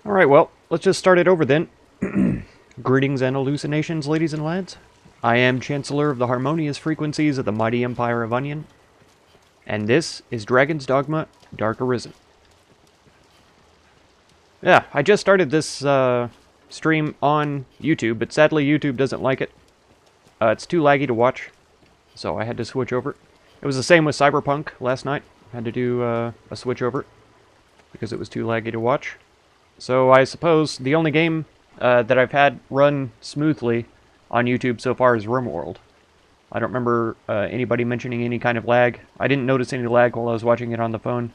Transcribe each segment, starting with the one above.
Alright, well, let's just start it over then. Greetings and hallucinations, ladies and lads. I am Chancellor of the harmonious frequencies of the mighty Empire of Onion, and this is Dragon's Dogma, Dark Arisen. Yeah, I just started this stream on YouTube, but sadly YouTube doesn't like it. It's too laggy to watch, so I had to switch over. It was the same with Cyberpunk last night. I had to do a switch over because it was too laggy to watch. So I suppose the only game that I've had run smoothly on YouTube so far is RimWorld. I don't remember anybody mentioning any kind of lag. I didn't notice any lag while I was watching it on the phone.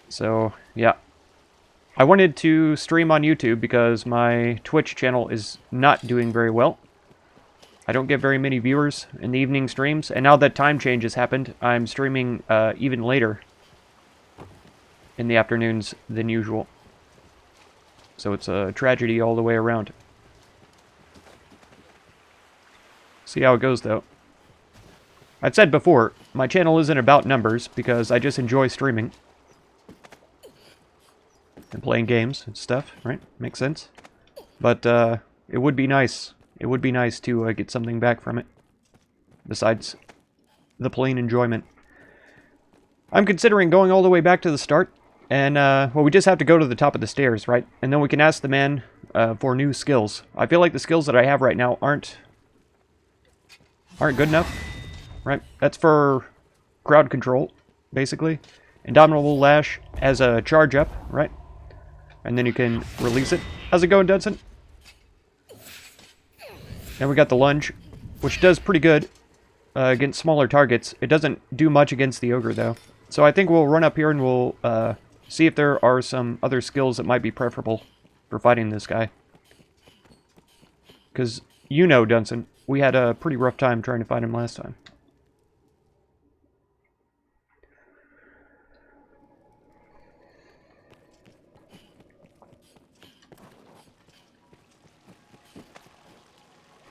So, yeah. I wanted to stream on YouTube because my Twitch channel is not doing very well. I don't get very many viewers in the evening streams, and now that time change has happened, I'm streaming even later in the afternoons than usual. So it's a tragedy all the way around. See how it goes, though. I've said before, my channel isn't about numbers, because I just enjoy streaming. And playing games and stuff, right? Makes sense. But, it would be nice. It would be nice to get something back from it. Besides the plain enjoyment. I'm considering going all the way back to the start. And, well, we just have to go to the top of the stairs, right? And then we can ask the man for new skills. I feel like the skills that I have right now aren't good enough, right? That's for crowd control, basically. Indomitable Lash as a charge up, right? And then you can release it. How's it going, Dudson? Then we got the lunge, which does pretty good against smaller targets. It doesn't do much against the Ogre, though. So I think we'll run up here and we'll see if there are some other skills that might be preferable for fighting this guy. Because, you know, Dunson, we had a pretty rough time trying to fight him last time.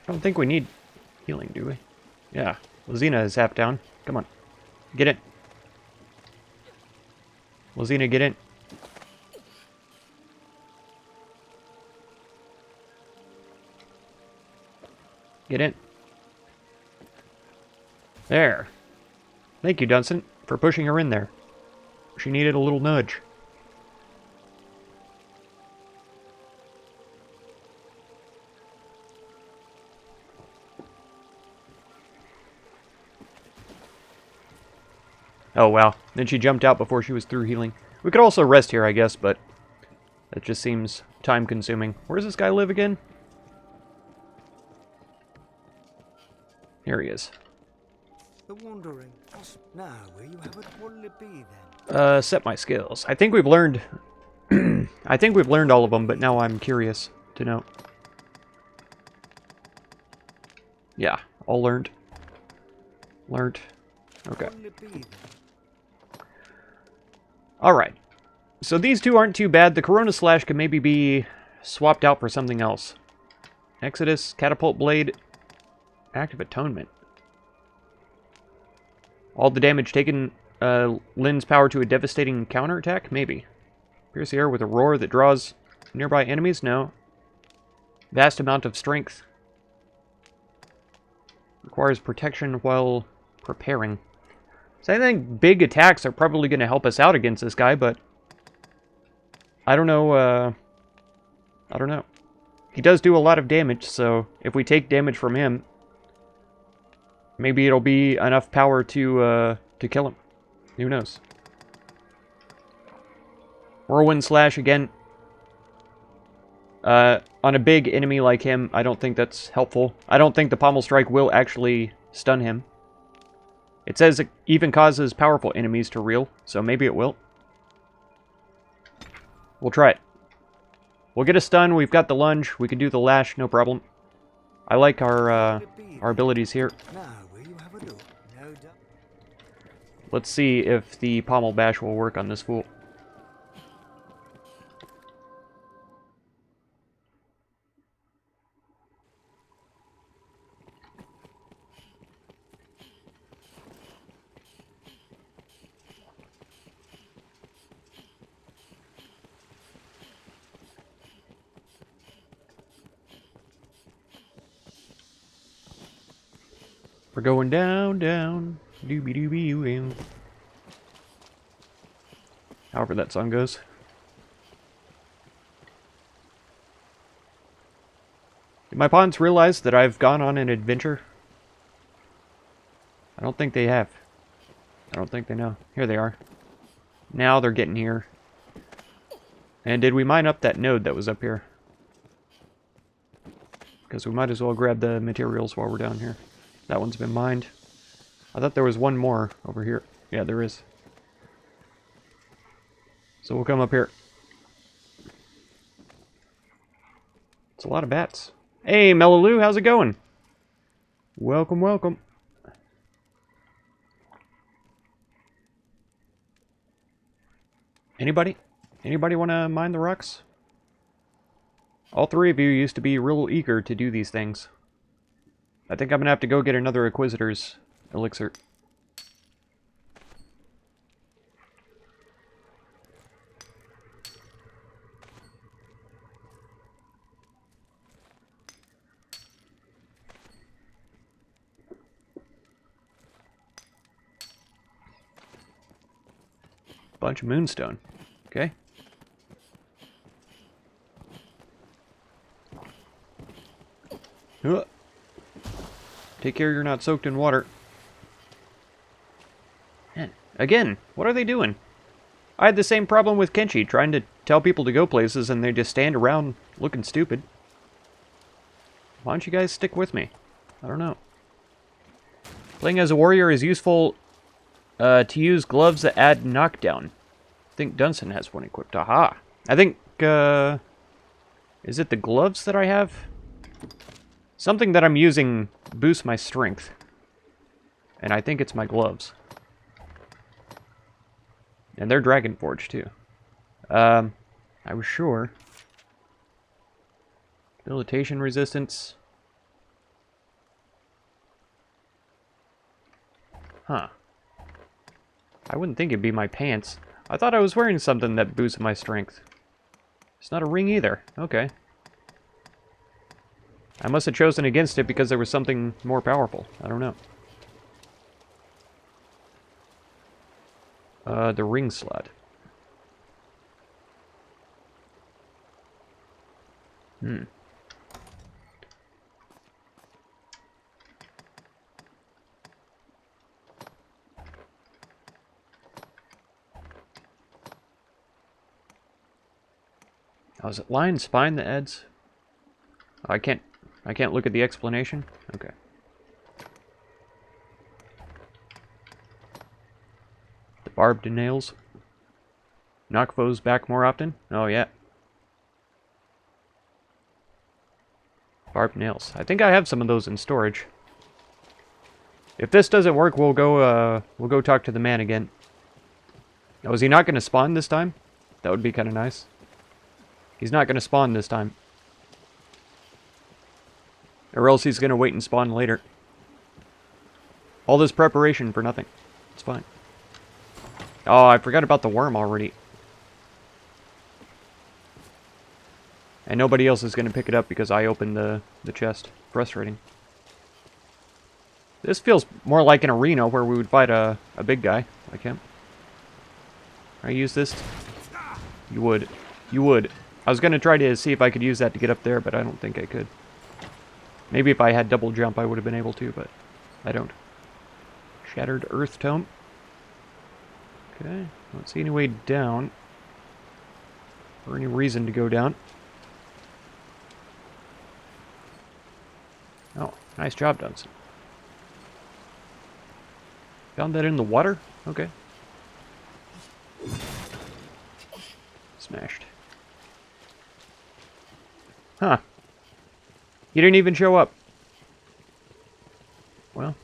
I don't think we need healing, do we? Yeah. Lazina is half down. Come on. Get in. Lazina, get in. Get in. There. Thank you, Dunson, for pushing her in there. She needed a little nudge. Oh, wow. Then she jumped out before she was through healing. We could also rest here, I guess, but that just seems time-consuming. Where does this guy live again? Here he is. The wandering. Now, where you have it, what'll it be then? Set my skills. I think we've learned... I think we've learned all of them, but now I'm curious to know. Yeah, all learned. Learned. Okay. Alright. So these two aren't too bad. The Corona Slash can maybe be swapped out for something else. Exodus, Catapult Blade, Active Atonement. All the damage taken lends power to a devastating counterattack? Maybe. Pierce the air with a roar that draws nearby enemies? No. Vast amount of strength. Requires protection while preparing. So I think big attacks are probably going to help us out against this guy, but I don't know, I don't know. He does do a lot of damage, so if we take damage from him, maybe it'll be enough power to kill him. Who knows? Whirlwind Slash again. On a big enemy like him, I don't think that's helpful. I don't think the Pommel Strike will actually stun him. It says it even causes powerful enemies to reel, so maybe it will. We'll try it. We'll get a stun, we've got the lunge, we can do the lash, no problem. I like our abilities here. Let's see if the Pommel Bash will work on this fool. We're going down, down. Doobie doobie doo. However that song goes. Did my pawns realize that I've gone on an adventure? I don't think they have. I don't think they know. Here they are. Now they're getting here. And did we mine up that node that was up here? Because we might as well grab the materials while we're down here. That one's been mined. I thought there was one more over here. Yeah, there is. So we'll come up here. It's a lot of bats. Hey, Melaloo, how's it going? Welcome, welcome. Anybody? Anybody want to mine the rocks? All three of you used to be real eager to do these things. I think I'm going to have to go get another Inquisitor's elixir. Bunch of moonstone. Okay. Take care you're not soaked in water. Man, again, what are they doing? I had the same problem with Kenshi, trying to tell people to go places and they just stand around looking stupid. Why don't you guys stick with me? I don't know. Playing as a warrior is useful to use gloves that add knockdown. I think Dunson has one equipped. Aha! I think, is it the gloves that I have? Something that I'm using boosts my strength. And I think it's my gloves. And they're Dragon Forge too. I was sure. Debilitation resistance. Huh. I wouldn't think it'd be my pants. I thought I was wearing something that boosts my strength. It's not a ring either. Okay. I must have chosen against it because there was something more powerful. I don't know. The ring slot. I was it lion spine that adds? Oh, I can't look at the explanation? Okay. The barbed nails. Knock foes back more often? Oh, yeah. Barbed nails. I think I have some of those in storage. If this doesn't work, we'll go talk to the man again. Oh, is he not going to spawn this time? That would be kind of nice. He's not going to spawn this time. Or else he's going to wait and spawn later. All this preparation for nothing. It's fine. Oh, I forgot about the worm already. And nobody else is going to pick it up because I opened the chest. Frustrating. This feels more like an arena where we would fight a big guy like him. I use this? You would. You would. I was going to try to see if I could use that to get up there, but I don't think I could. Maybe if I had double jump, I would have been able to, but I don't. Shattered Earth Tome. Okay, don't see any way down. Or any reason to go down. Oh, nice job, Dunson. Found that in the water? Okay. Smashed. Huh. He didn't even show up. Well.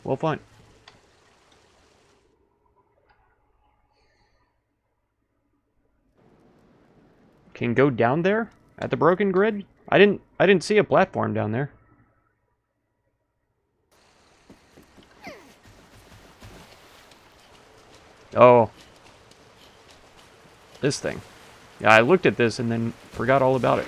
Well, fine. Can go down there? At the broken grid? I didn't see a platform down there. Oh. This thing. Yeah, I looked at this and then forgot all about it.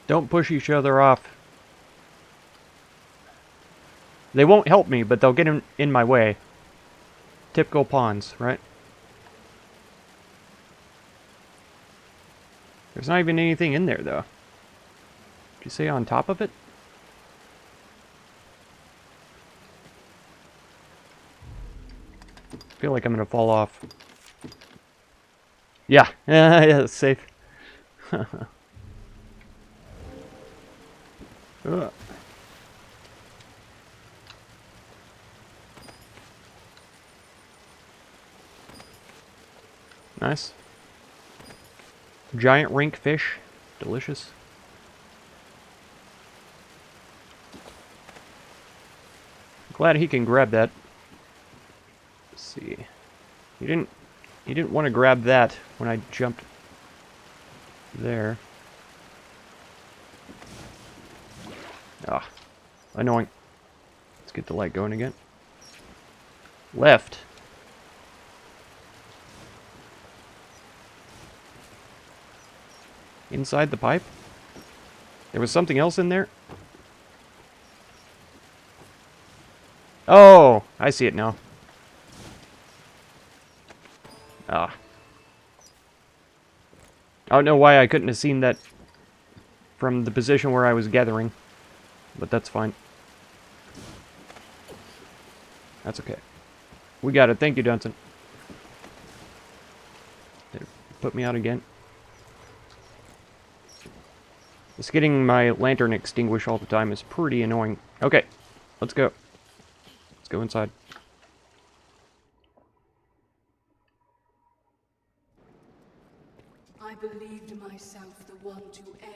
Don't push each other off. They won't help me, but they'll get in my way. Typical pawns, right? There's not even anything in there, though. Did you say on top of it? I feel like I'm gonna fall off. Yeah, yeah, it's safe. Ugh. Nice. Giant rink fish. Delicious. Glad he can grab that. Let's see. He didn't want to grab that when I jumped there. Ah, annoying. Let's get the light going again. Left. Inside the pipe? There was something else in there? Oh, I see it now. Ah. I don't know why I couldn't have seen that from the position where I was gathering, but that's fine. That's okay. We got it. Thank you, Dunson. There, put me out again. Just getting my lantern extinguished all the time is pretty annoying. Okay, let's go. Let's go inside. I believed myself the one to end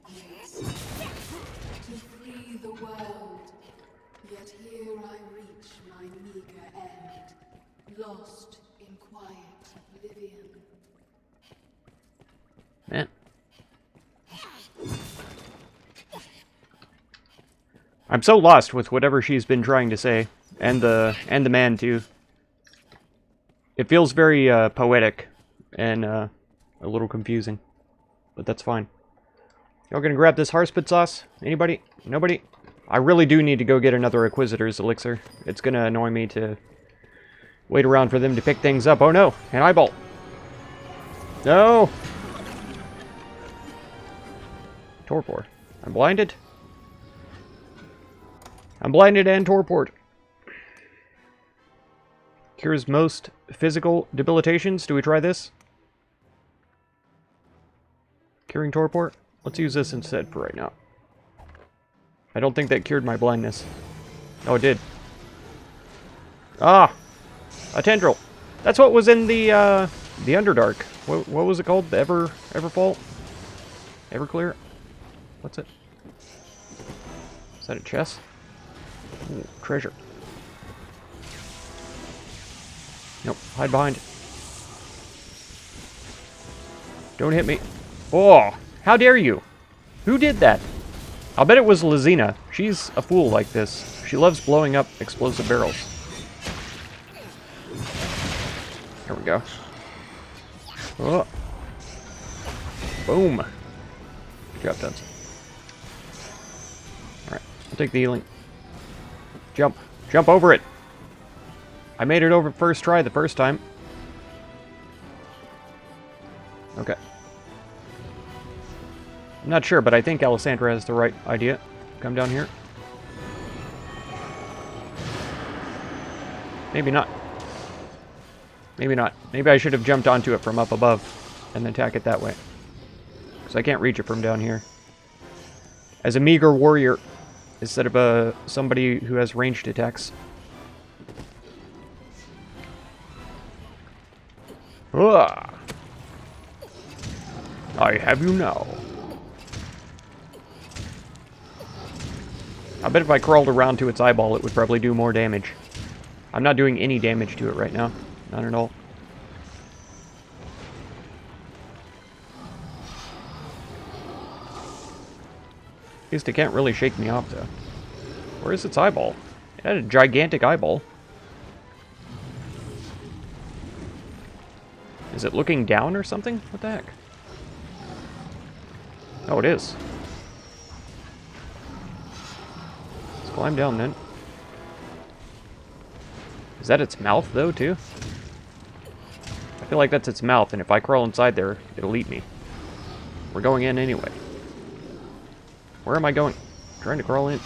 the great cycle, to free the world. Yet here I reach my meager end, lost in quiet oblivion. Man. I'm so lost with whatever she's been trying to say, and the man too. It feels very poetic and a little confusing, but that's fine. Y'all gonna grab this Harspit sauce? Anybody? Nobody? I really do need to go get another Inquisitor's elixir. It's gonna annoy me to wait around for them to pick things up. Oh no, an eyeball. No. Torpor. I'm blinded. I'm blinded and torport. Cures most physical debilitations. Do we try this? Curing torport? Let's use this instead for right now. I don't think that cured my blindness. Oh, it did. Ah! A tendril. That's what was in the Underdark. What was it called? The Everfall? Everclear? What's it? Is that a chest? Ooh, treasure. Nope, hide behind. Don't hit me. Oh, how dare you? Who did that? I'll bet it was Lazina. She's a fool like this. She loves blowing up explosive barrels. There we go. Oh. Boom. Good job, Dunson. Alright, I'll take the healing. Jump. Jump over it. I made it over first try the first time. Okay. I'm not sure, but I think Alessandra has the right idea. Come down here. Maybe not. Maybe not. Maybe I should have jumped onto it from up above and attack it that way. Because I can't reach it from down here. As a meager warrior, instead of somebody who has ranged attacks. Ugh. I have you now. I bet if I crawled around to its eyeball, it would probably do more damage. I'm not doing any damage to it right now. Not at all. At least it can't really shake me off, though. Where is its eyeball? It had a gigantic eyeball. Is it looking down or something? What the heck? Oh, it is. Climb down then. Is that its mouth, though, too? I feel like that's its mouth, and if I crawl inside there, it'll eat me. We're going in anyway. Where am I going? I'm trying to crawl in.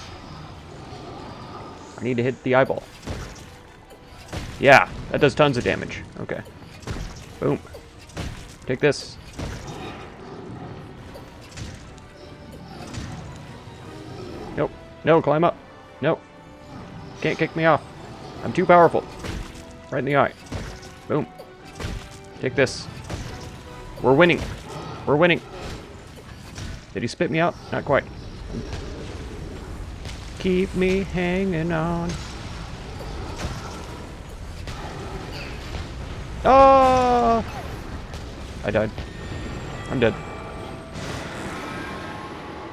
I need to hit the eyeball. Yeah, that does tons of damage. Okay. Boom. Take this. Nope. No, climb up. Nope. Can't kick me off. I'm too powerful. Right in the eye. Boom. Take this. We're winning. We're winning. Did he spit me out? Not quite. Keep me hanging on. Oh! I died. I'm dead.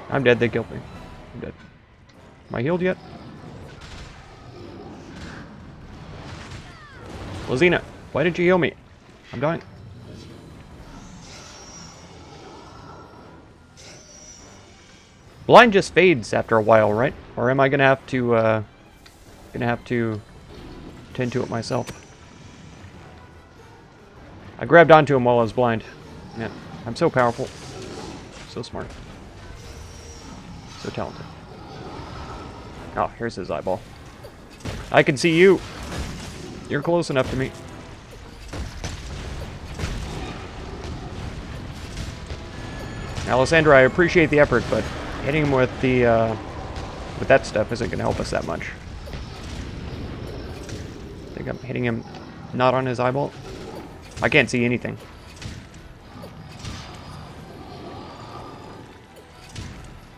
I'm dead. They killed me. I'm dead. Am I healed yet? Lizina, why did you heal me? I'm dying. Blind just fades after a while, right? Or am I gonna have to tend to it myself? I grabbed onto him while I was blind. Man, I'm so powerful. So smart. So talented. Oh, here's his eyeball. I can see you. You're close enough to me. Alessandra, I appreciate the effort, but hitting him with the with that stuff isn't going to help us that much. I think I'm hitting him not on his eyeball. I can't see anything.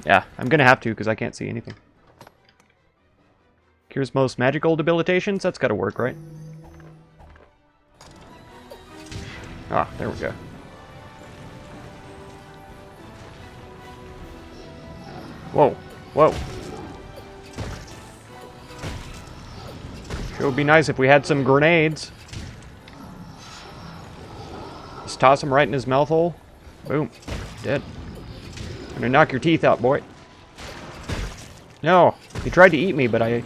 Yeah, I'm going to have to because I can't see anything. Cures most magical debilitations? That's got to work, right? Ah, there we go. Whoa, whoa. Sure would be nice if we had some grenades. Just toss him right in his mouth hole. Boom. Dead. I'm gonna knock your teeth out, boy. No, he tried to eat me, but I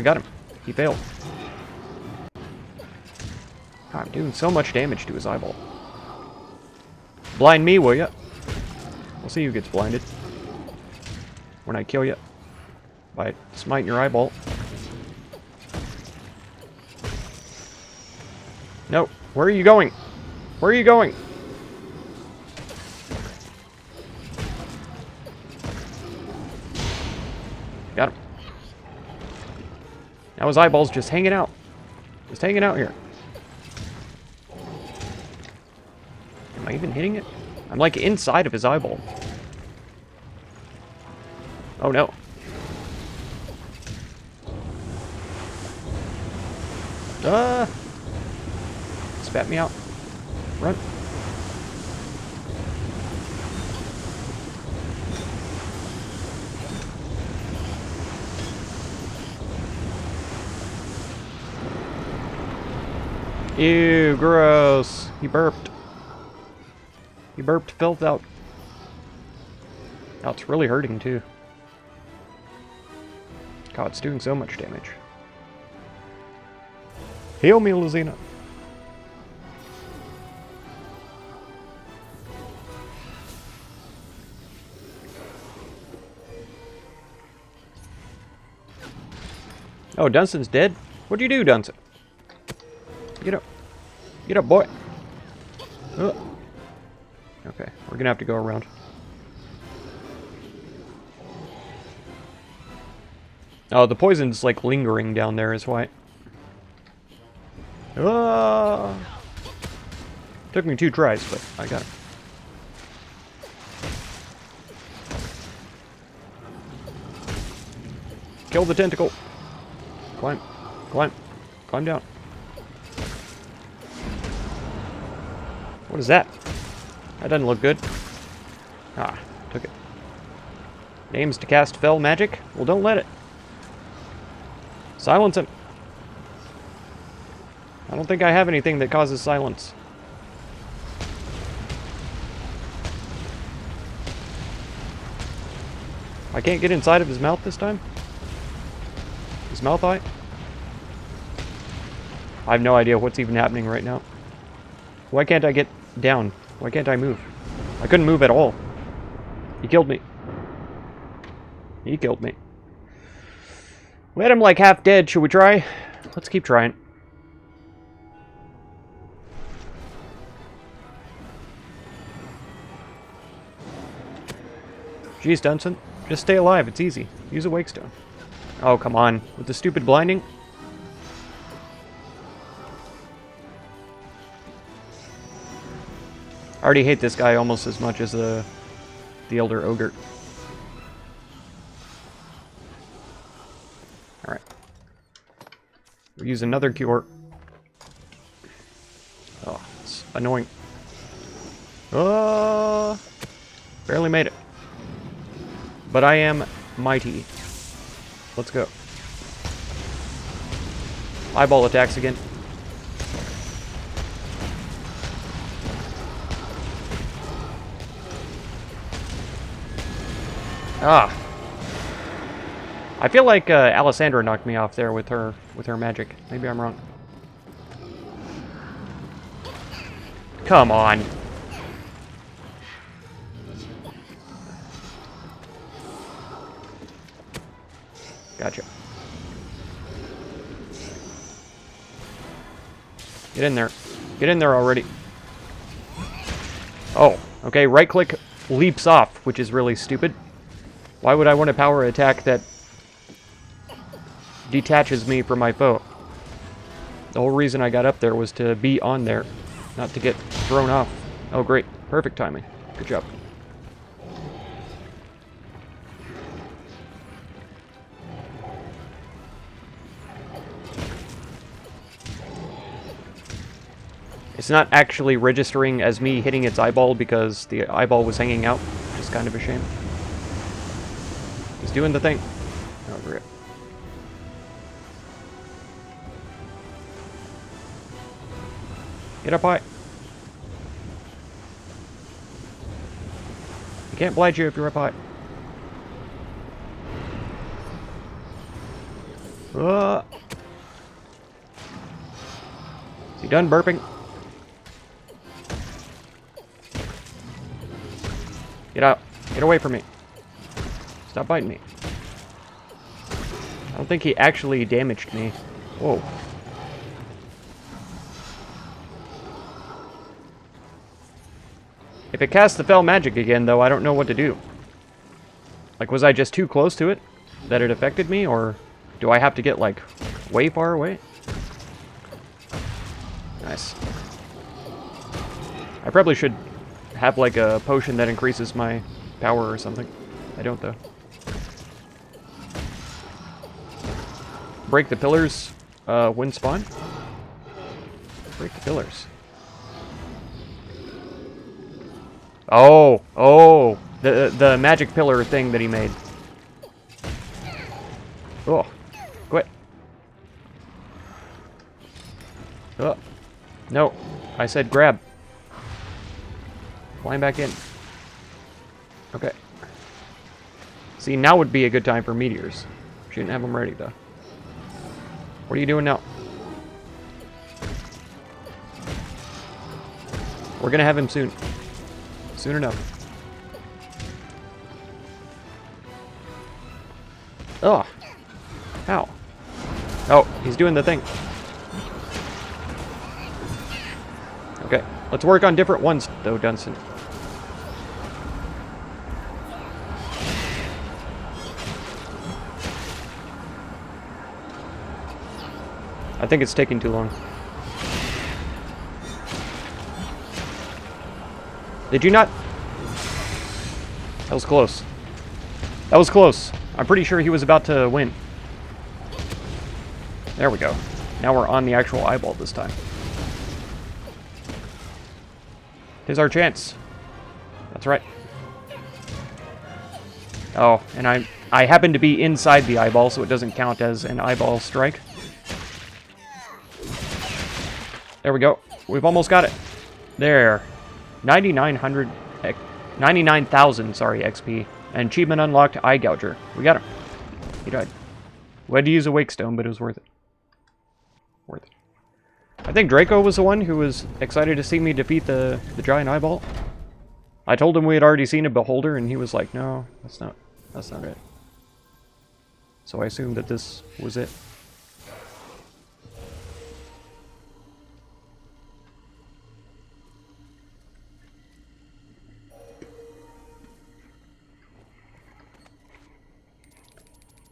got him. He failed. God, I'm doing so much damage to his eyeball. Blind me, will ya? We'll see who gets blinded when I kill you by smiting your eyeball. No, where are you going? Where are you going? Got him. Now his eyeball's just hanging out. Just hanging out here. Am I even hitting it? I'm like inside of his eyeball. Oh no. Spat me out. Run. Ew, gross. He burped. He burped filth out. Oh, it's really hurting too. God, it's doing so much damage. Heal me, Lizina. Oh, Dunstan's dead? What'd you do, Dunstan? Get up. Get up, boy. Okay, we're gonna have to go around. Oh, the poison's like lingering down there is why. Took me 2 tries, but I got it. Kill the tentacle. Climb. Climb. Climb down. What is that? That doesn't look good. Ah, took it. Name's to cast fell magic? Well, don't let it. Silence him. I don't think I have anything that causes silence. I can't get inside of his mouth this time? His Malphite? I have no idea what's even happening right now. Why can't I get down? Why can't I move? I couldn't move at all. He killed me. He killed me. We had him like half dead. Should we try? Let's keep trying. Jeez, Dunson. Just stay alive. It's easy. Use a Wake Stone. Oh, come on. With the stupid blinding? I already hate this guy almost as much as the Elder Ogre. Alright. We'll use another cure. Oh, it's annoying. Oh, barely made it. But I am mighty. Let's go. Eyeball attacks again. Ah. I feel like Alessandra knocked me off there with her magic. Maybe I'm wrong. Come on. Gotcha. Get in there. Get in there already. Oh, okay. Right click leaps off, which is really stupid. Why would I want a power attack that detaches me from my foe? The whole reason I got up there was to be on there, not to get thrown off. Oh, great. Perfect timing. Good job. It's not actually registering as me hitting its eyeball because the eyeball was hanging out, which is kind of a shame. He's doing the thing. Oh, great. Get up high. I can't blind you if you're up high. Is he done burping? Get out. Get away from me. Stop biting me. I don't think he actually damaged me. Whoa. If it casts the fell magic again, though, I don't know what to do. Like, was I just too close to it that it affected me, or do I have to get, like, way far away? Nice. I probably should have, like, a potion that increases my power or something. I don't, though. Break the pillars when spawn? Break the pillars. Oh, oh, the magic pillar thing that he made. Oh, quit. Oh, no, I said grab. Climb back in. Okay. See, now would be a good time for meteors. Shouldn't have them ready, though. What are you doing now? We're gonna have him soon. Soon enough. Oh. How? Oh, he's doing the thing. Okay. Let's work on different ones, though, Dunson. I think it's taking too long. Did you not? That was close. That was close. I'm pretty sure he was about to win. There we go. Now we're on the actual eyeball this time. Here's our chance. That's right. Oh, and I happen to be inside the eyeball, so it doesn't count as an eyeball strike. There we go. We've almost got it. There. 99,000, sorry, XP. And achievement unlocked, Eye Gouger. We got him. He died. We had to use a wake stone, but it was worth it. Worth it. I think Draco was the one who was excited to see me defeat the giant eyeball. I told him we had already seen a beholder, and he was like, no, that's not it. So I assumed that this was it.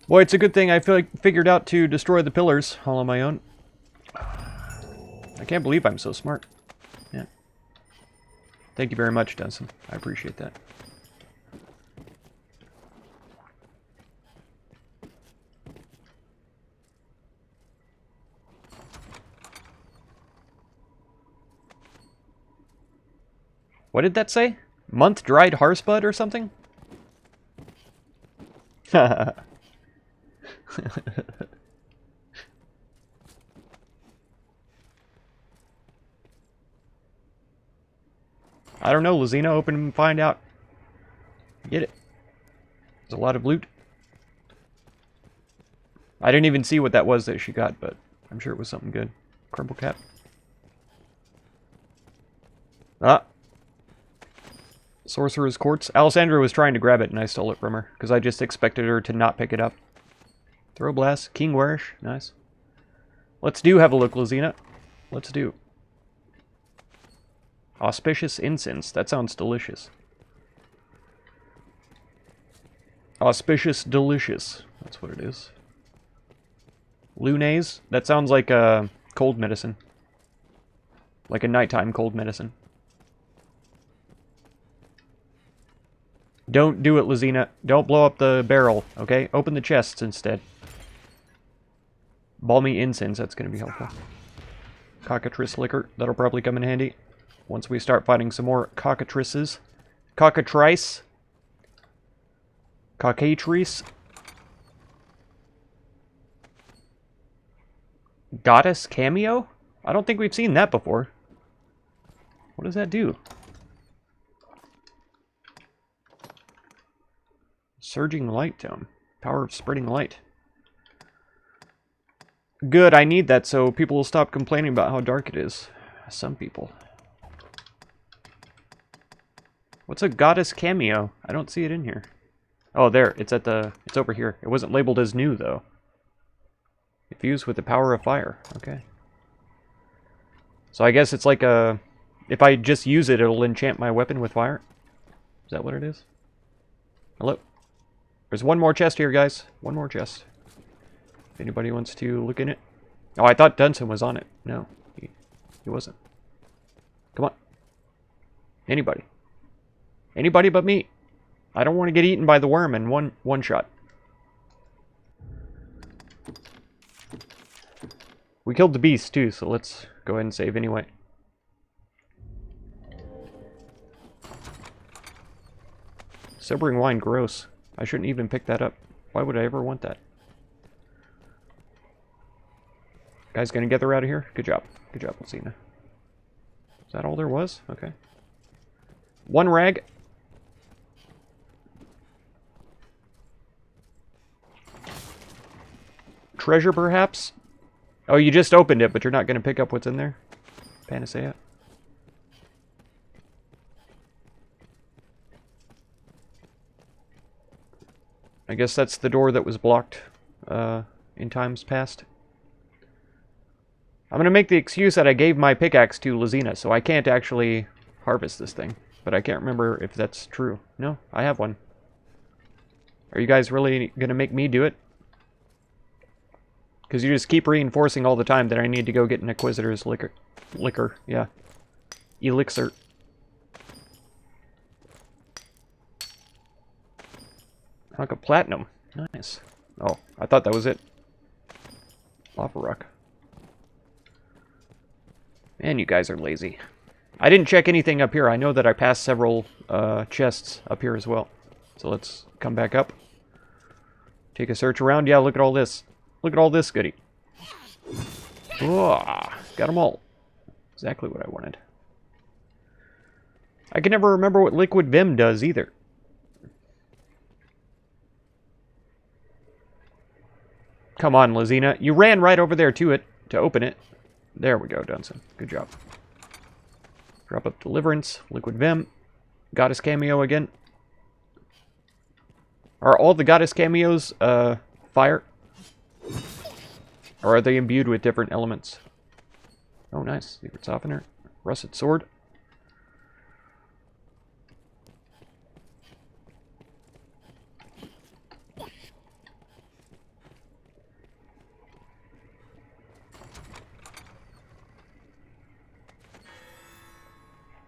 Boy, it's a good thing I figured out to destroy the pillars all on my own. I can't believe I'm so smart. Yeah. Thank you very much, Dunson. I appreciate that. What did that say? Month dried harsebud or something? I don't know, Lizina. Open and find out. Get it. There's a lot of loot. I didn't even see what that was that she got, but I'm sure it was something good. Crumble cap. Ah. Sorcerer's Quartz. Alessandra was trying to grab it and I stole it from her, because I just expected her to not pick it up. Throw blast. King Warish. Nice. Let's do have a look, Lizina. Let's do. Auspicious incense. That sounds delicious. Auspicious delicious. That's what it is. Lunays. That sounds like a cold medicine. Like a nighttime cold medicine. Don't do it, Lizina. Don't blow up the barrel, okay? Open the chests instead. Balmy incense. That's going to be helpful. Cockatrice liquor. That'll probably come in handy. Once we start fighting some more cockatrices. Cockatrice. Cockatrice. Goddess cameo? I don't think we've seen that before. What does that do? Surging light tome. Power of spreading light. Good, I need that so people will stop complaining about how dark it is. Some people. What's a goddess cameo? I don't see it in here. Oh, there. It's over here. It wasn't labeled as new, though. Infused with the power of fire. Okay. So I guess it's like a... If I just use it, it'll enchant my weapon with fire? Is that what it is? Hello? There's one more chest here, guys. One more chest. If anybody wants to look in it. Oh, I thought Dunson was on it. No, he wasn't. Come on. Anybody. Anybody but me. I don't want to get eaten by the worm in one shot. We killed the beast too, so let's go ahead and save anyway. Sobering wine, gross. I shouldn't even pick that up. Why would I ever want that? Guys gonna get her out of here? Good job. Good job, Lucina. Is that all there was? Okay. One rag. Treasure, perhaps? Oh, you just opened it, but you're not gonna pick up what's in there? Panacea. I guess that's the door that was blocked in times past. I'm going to make the excuse that I gave my pickaxe to Lizina, so I can't actually harvest this thing. But I can't remember if that's true. No, I have one. Are you guys really going to make me do it? Because you just keep reinforcing all the time that I need to go get an Inquisitor's liquor. Yeah. Elixir. Hunk of platinum. Nice. Oh, I thought that was it. Lava rock. Man, you guys are lazy. I didn't check anything up here. I know that I passed several chests up here as well. So let's come back up. Take a search around. Yeah, look at all this. Look at all this goodie. Oh, got them all. Exactly what I wanted. I can never remember what Liquid Vim does Come on, Lizina. You ran right over there to it, to open it. There we go, Dunson. Good job. Drop up Deliverance, Liquid Vim, Goddess Cameo again. Are all the Goddess Cameos, fire? Or are they imbued with different elements? Oh, nice. Secret Softener. Rusted Sword.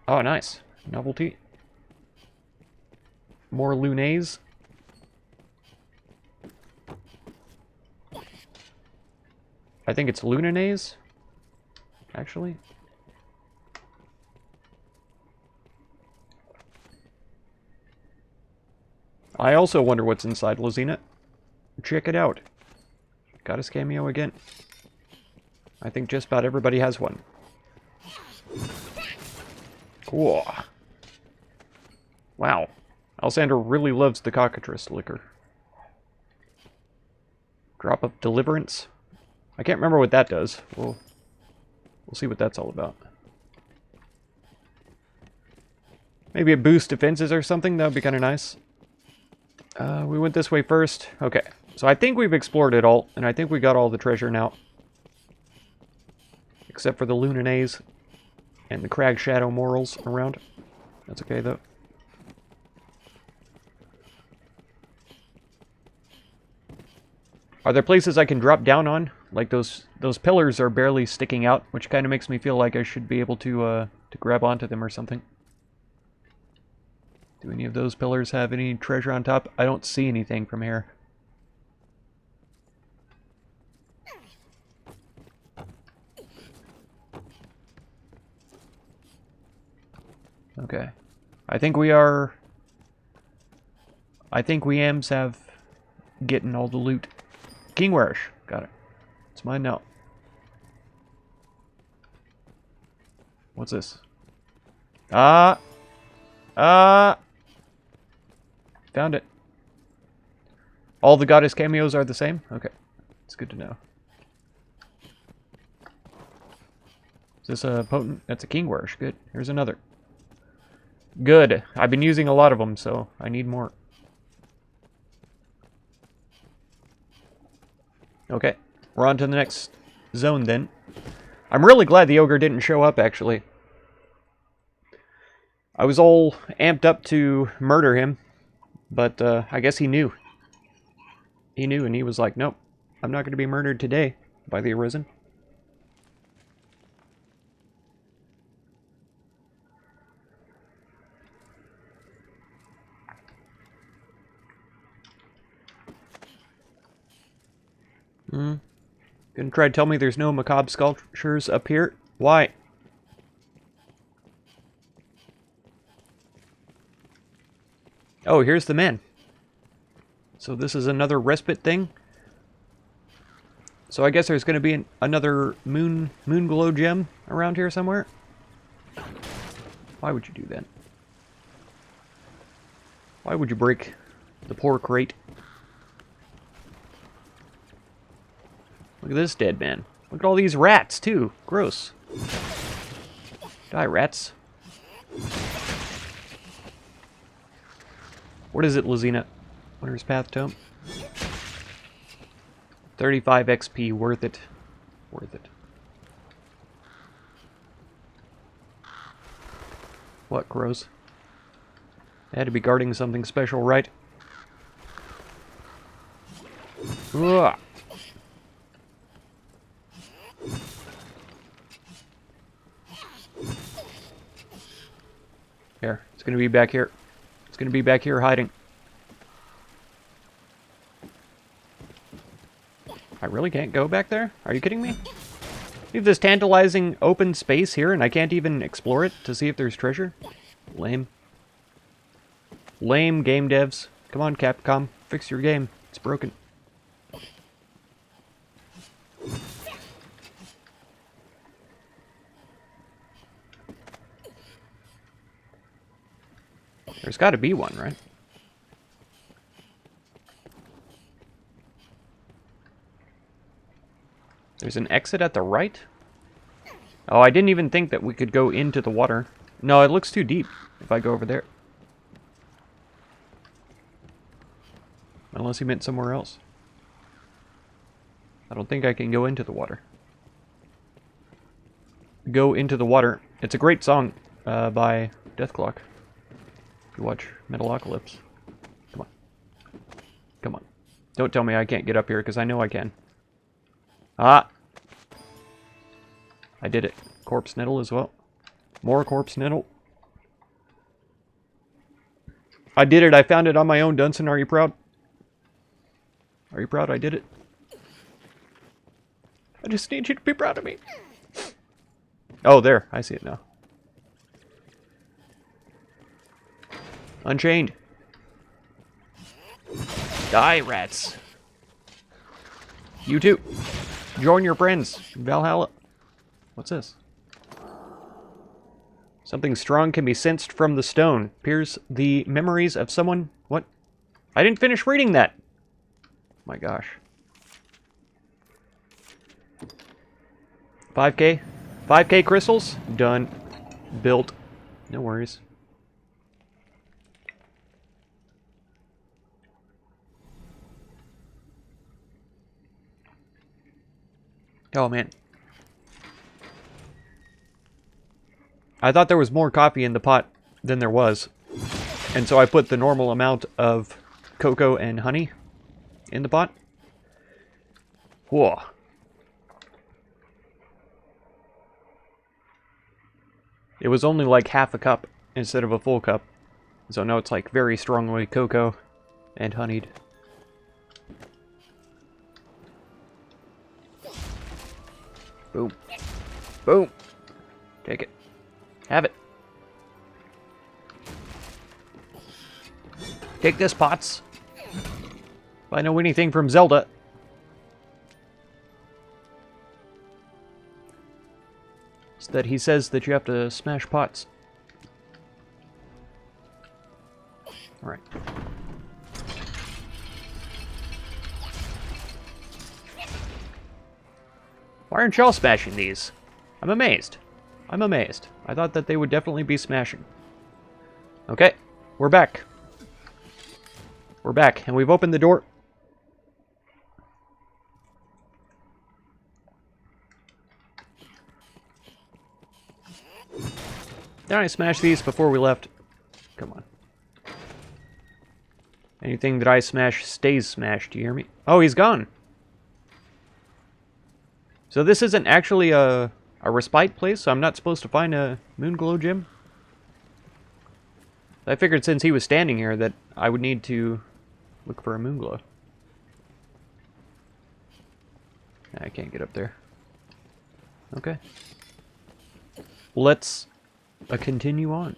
Oh, nice. Novelty. More Lunays. I think it's Lunanays, actually. I also wonder what's inside Lizina. Check it out. Goddess Cameo again. I think just about everybody has one. Cool. Wow. Alsander really loves the cockatrice liquor. Drop of Deliverance. I can't remember what that does. We'll see what that's all about. Maybe a boost defenses or something. That would be kind of nice. We went this way first. Okay. So I think we've explored it all, and I think we got all the treasure now. Except for the Lunanays and the Crag Shadow morals around. That's okay, though. Are there places I can drop down on? Like those pillars are barely sticking out, which kind of makes me feel like I should be able to grab onto them or something. Do any of those pillars have any treasure on top? I don't see anything from here. Okay. I think we ams have getting all the loot. Kingwarish. Got it. It's mine now. What's this? Found it. All the goddess cameos are the same? Okay. It's good to know. Is this a potent? That's a Kingwarish. Good. Here's another. Good. I've been using a lot of them, so I need more. Okay. We're on to the next zone then. I'm really glad the Ogre didn't show up, actually. I was all amped up to murder him, but I guess he knew. He knew, and he was like, nope, I'm not going to be murdered today by the Arisen. Gonna try to tell me there's no macabre sculptures up here? Why? Oh, here's the man. So this is another respite thing? So I guess there's gonna be another moon glow gem around here somewhere? Why would you do that? Why would you break the poor crate? Look at this dead man. Look at all these rats, too. Gross. Die, rats. What is it, Lizina? Winter's Path Tome? 35 XP. Worth it. Worth it. What, crows? They had to be guarding something special, right? Ugh. Here, it's gonna be back here. It's gonna be back here hiding. I really can't go back there? Are you kidding me? We have this tantalizing open space here and I can't even explore it to see if there's treasure? Lame. Lame game devs. Come on, Capcom. Fix your game. It's broken. There's got to be one, right? There's an exit at the right? Oh, I didn't even think that we could go into the water. No, it looks too deep if I go over there. Unless he meant somewhere else. I don't think I can go into the water. Go into the water. It's a great song by Deathclock. If you watch Metalocalypse. Come on. Come on. Don't tell me I can't get up here, because I know I can. Ah! I did it. Corpse nettle as well. More corpse nettle. I did it. I found it on my own, Dunson. Are you proud? Are you proud I did it? I just need you to be proud of me. Oh, there. I see it now. Unchained. Die, rats. You too. Join your friends. Valhalla. What's this? Something strong can be sensed from the stone. Appears the memories of someone... What? I didn't finish reading that. My gosh. 5K? 5K crystals? Done. Built. No worries. Oh, man. I thought there was more coffee in the pot than there was. And so I put the normal amount of cocoa and honey in the pot. Whoa. It was only like half a cup instead of a full cup. So now it's like very strongly cocoa and honeyed. Boom. Boom. Take it. Have it. Take this, Pots. If I know anything from Zelda. It's that he says that you have to smash pots. Alright. Why aren't y'all smashing these? I'm amazed. I'm amazed. I thought that they would definitely be smashing. Okay, we're back. We're back, and we've opened the door. Did I smash these before we left? Come on. Anything that I smash stays smashed, do you hear me? Oh, he's gone. So this isn't actually a respite place, so I'm not supposed to find a Moonglow gem? I figured since he was standing here that I would need to look for a Moonglow. I can't get up there. Okay. Let's continue on.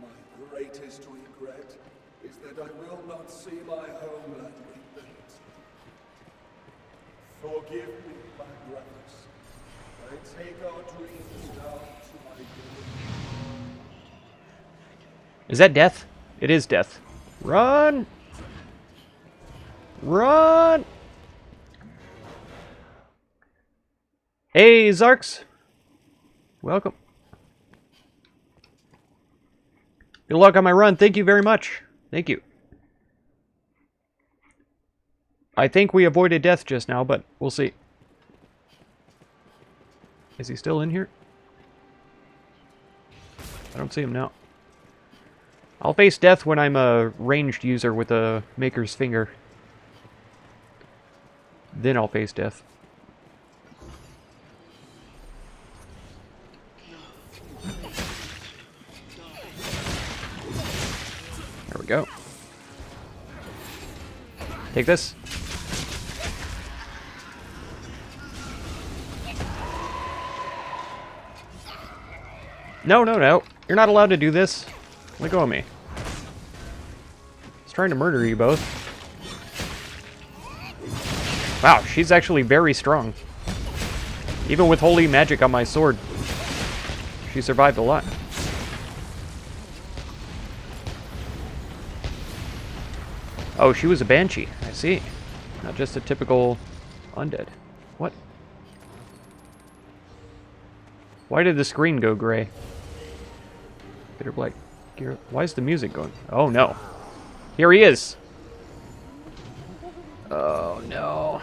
My greatest regret is that I will not see my homeland rebuilt. Forgive me, my brothers. I take our dreams down to my grave. Is that death? It is death. Run! Run! Hey, Zarks! Welcome. Good luck on my run. Thank you very much. Thank you. I think we avoided death just now, but we'll see. Is he still in here? I don't see him now. I'll face death when I'm a ranged user with a Maker's Finger. Then I'll face death. There we go. Take this. No, no, no. You're not allowed to do this. Let go of me. He's trying to murder you both. Wow, she's actually very strong. Even with holy magic on my sword. She survived a lot. Oh, she was a banshee. I see. Not just a typical undead. What? Why did the screen go gray? Bitter black gear. Why is the music going? Oh no. Here he is. Oh no.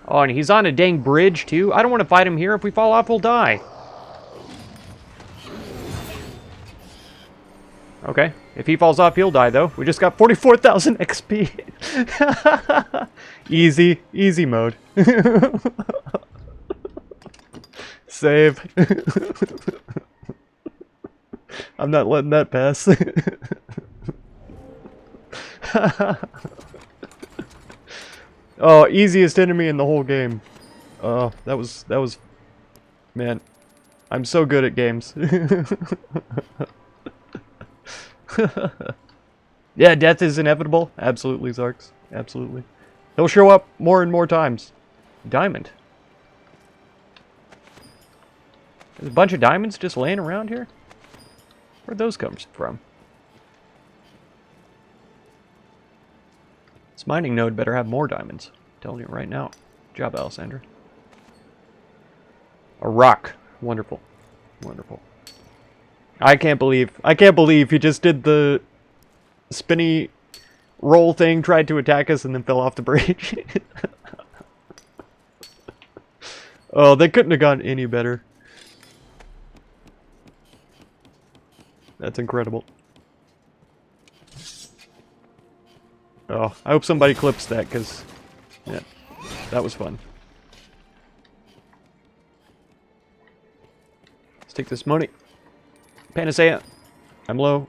Oh, and he's on a dang bridge too. I don't want to fight him here. If we fall off, we'll die. Okay. If he falls off, he'll die though. We just got 44,000 XP. Easy. Easy mode. Save. I'm not letting that pass. Oh, easiest enemy in the whole game. Oh, that was man. I'm so good at games. Yeah, death is inevitable. Absolutely, Zarks. Absolutely. He'll show up more and more times. Diamond. There's a bunch of diamonds just laying around here? Where'd those come from? This mining node better have more diamonds. I'm telling you right now. Good job, Alessandra. A rock. Wonderful. Wonderful. I can't believe he just did the spinny roll thing, tried to attack us, and then fell off the bridge. Oh, they couldn't have gone any better. That's incredible. Oh, I hope somebody clips that, because, yeah, that was fun. Let's take this money. Panacea. I'm low.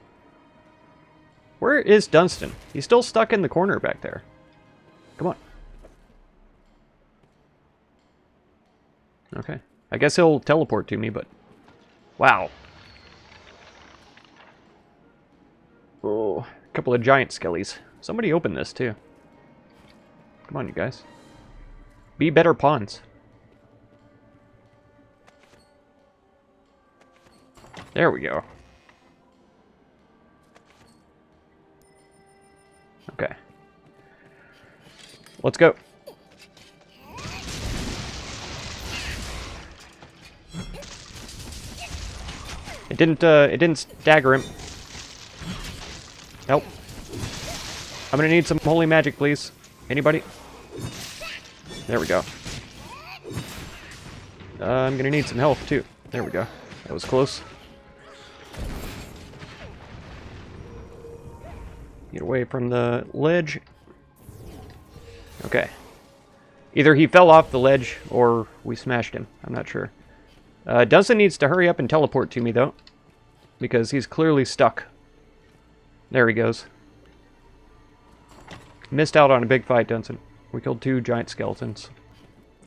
Where is Dunstan? He's still stuck in the corner back there. Come on. Okay. I guess he'll teleport to me, but... Wow. Oh, a couple of giant skellies. Somebody open this, too. Come on, you guys. Be better pawns. There we go. Okay. Let's go. It didn't stagger him. Nope. I'm gonna need some holy magic, please. Anybody? There we go. I'm gonna need some health, too. There we go. That was close. Get away from the ledge. Okay. Either he fell off the ledge, or we smashed him. I'm not sure. Dunstan needs to hurry up and teleport to me, though. Because he's clearly stuck. There he goes. Missed out on a big fight, Dunstan. We killed 2 giant skeletons.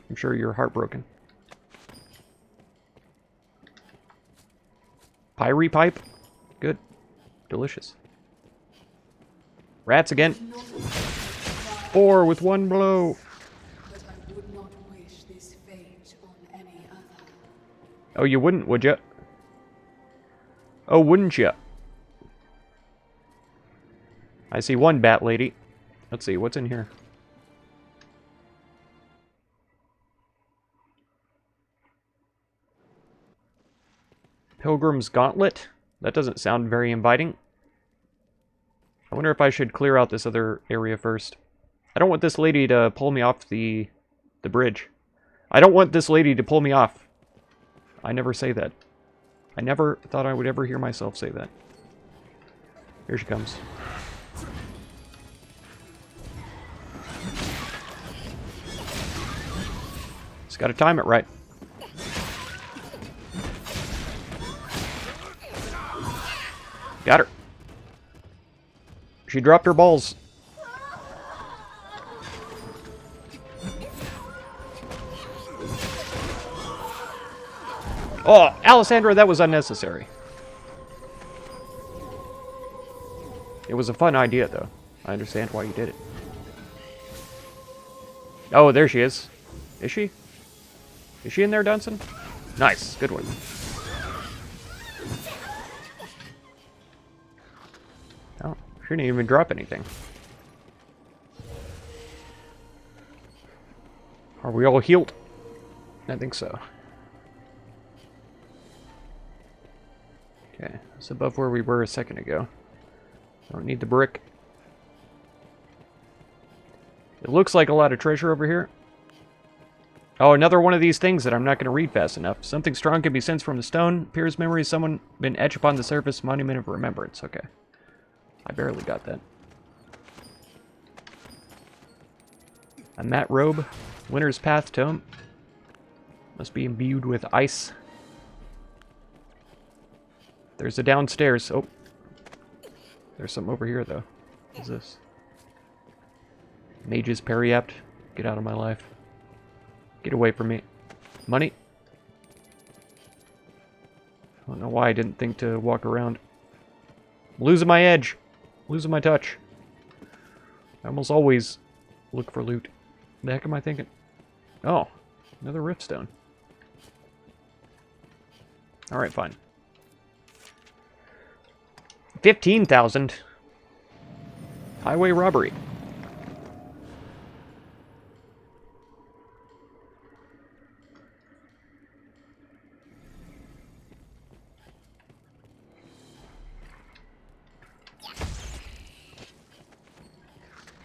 I'm sure you're heartbroken. Pyre pipe? Good. Delicious. Rats again. 4 with 1 blow. But I would not wish this fate on any other. Oh, you wouldn't, would you? Oh, wouldn't you? I see 1 bat lady. Let's see, what's in here? Pilgrim's Gauntlet? That doesn't sound very inviting. I wonder if I should clear out this other area first. I don't want this lady to pull me off the bridge. I don't want this lady to pull me off. I never say that. I never thought I would ever hear myself say that. Here she comes. Just gotta time it right. Got her. She dropped her balls. Oh, Alessandra, that was unnecessary. It was a fun idea, though. I understand why you did it. Oh, there she is. Is she? Is she in there, Dunstan? Nice. Good one. Oh, shouldn't even drop anything. Are we all healed? I think so. Okay, it's above where we were a second ago. Don't need the brick. It looks like a lot of treasure over here. Oh, another one of these things that I'm not going to read fast enough. Something strong can be sensed from the stone. Appears memory of someone been etched upon the surface. Monument of remembrance. Okay. I barely got that. A matte robe. Winter's Path tome. Must be imbued with ice. There's a downstairs. Oh. There's something over here, though. What's this? Mage's Periapt. Get out of my life. Get away from me. Money. I don't know why I didn't think to walk around. I'm losing my edge. Losing my touch. I almost always look for loot. The heck am I thinking? Oh, another riftstone. Alright, fine. 15,000. Highway robbery.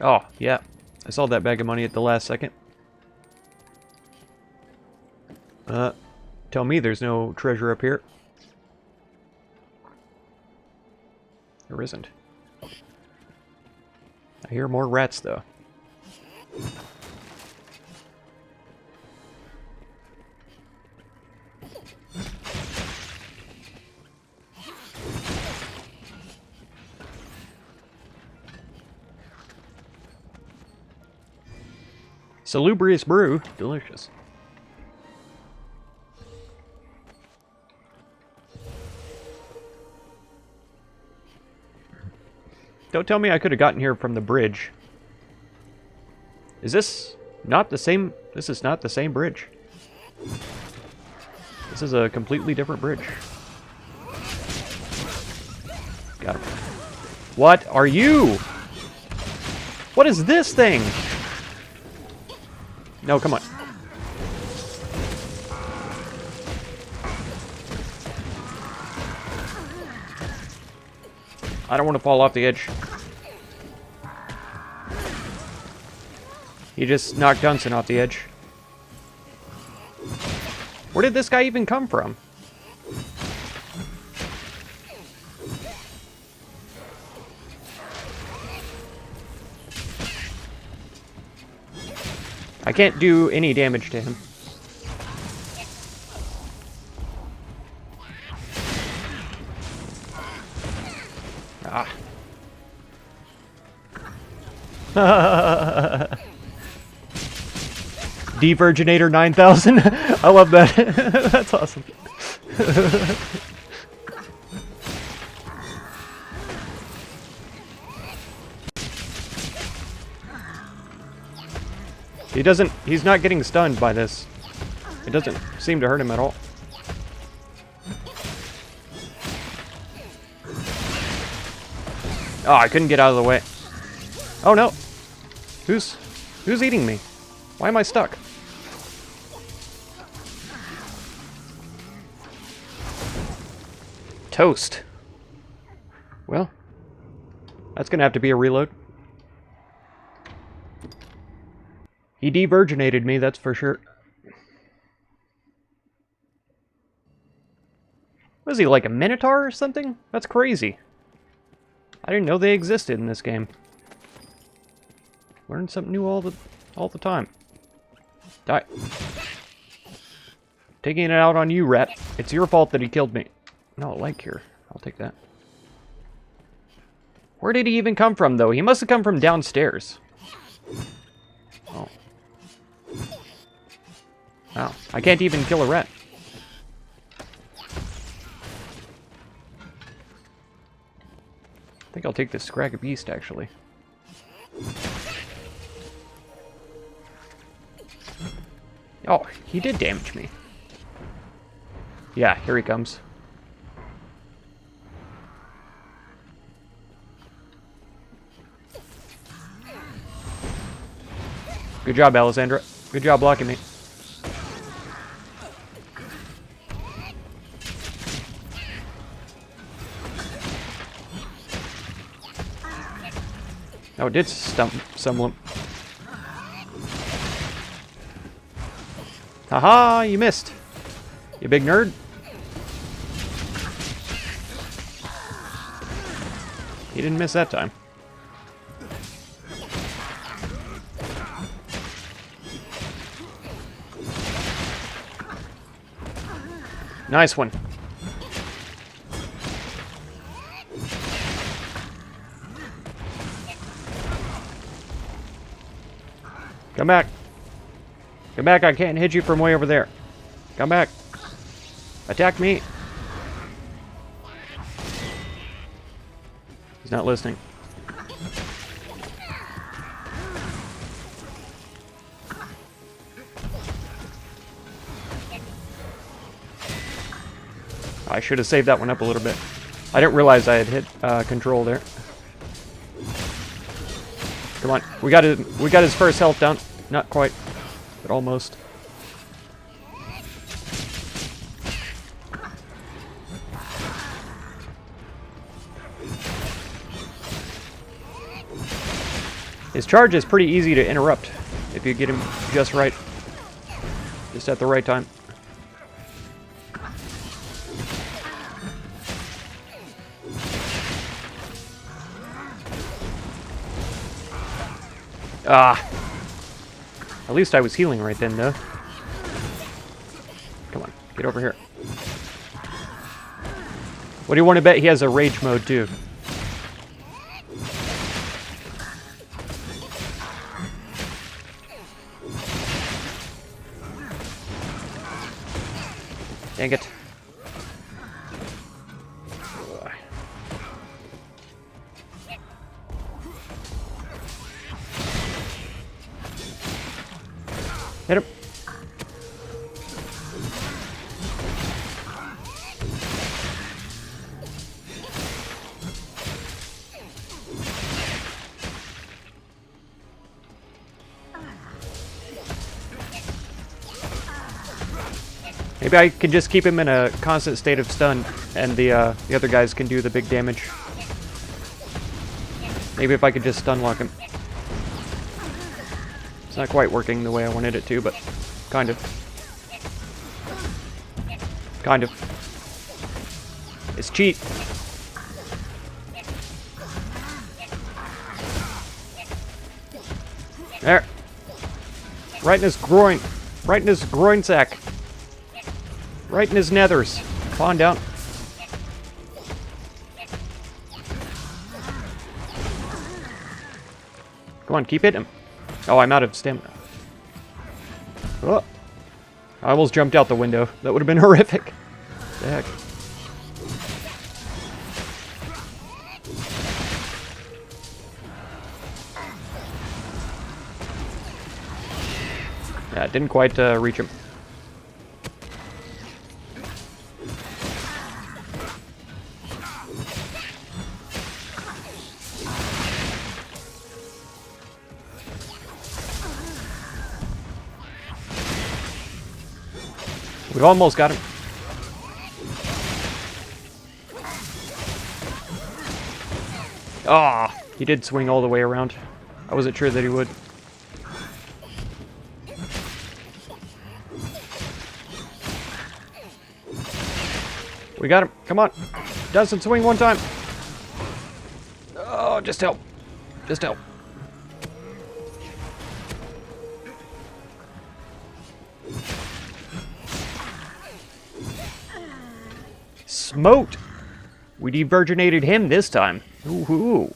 Oh, yeah. I saw that bag of money at the last second. Tell me there's no treasure up here. There isn't. I hear more rats, though. Salubrious brew. Delicious. Don't tell me I could have gotten here from the bridge. Is this not the same? This is not the same bridge. This is a completely different bridge. Got him. What are you? What is this thing? No, come on. I don't want to fall off the edge. He just knocked Dunson off the edge. Where did this guy even come from? I can't do any damage to him. Ah. Devirginator 9000. I love that. That's awesome. He's not getting stunned by this. It doesn't seem to hurt him at all. Oh, I couldn't get out of the way. Oh no. Who's eating me? Why am I stuck? Toast. Well, that's gonna have to be a reload. He de-virginated me, that's for sure. Was he like a minotaur or something? That's crazy. I didn't know they existed in this game. Learn something new all the time. Die. Taking it out on you, rat. It's your fault that he killed me. No, like here. I'll take that. Where did he even come from, though? He must have come from downstairs. Oh. Wow. I can't even kill a rat. I think I'll take this Scrag Beast, actually. Oh, he did damage me. Yeah, here he comes. Good job, Alessandra. Good job blocking me. Oh, it did stump someone. Haha, you missed. You big nerd. He didn't miss that time. Nice one. Come back. Come back, I can't hit you from way over there. Come back. Attack me. He's not listening. I should have saved that one up a little bit. I didn't realize I had hit control there. Come on, we got his first health down. Not quite, but almost. His charge is pretty easy to interrupt if you get him just right. Just at the right time. Ah. At least I was healing right then, though. Come on, get over here. What do you want to bet he has a rage mode, too? Dang it. Hit him. Maybe I can just keep him in a constant state of stun, and the other guys can do the big damage. Maybe if I could just stun lock him. It's not quite working the way I wanted it to, but kind of. Kind of. It's cheat. There. Right in his groin. Right in his groin sack. Right in his nethers. Come on down. Come on, keep hitting him. Oh, I'm out of stamina. Oh. I almost jumped out the window. That would have been horrific. The heck. Yeah, it didn't quite reach him. We've almost got him. Ah, he did swing all the way around. I wasn't sure that he would. We got him. Come on. Doesn't swing one time. Oh, just help. Just help. Smoked! We devirginated him this time. Ooh.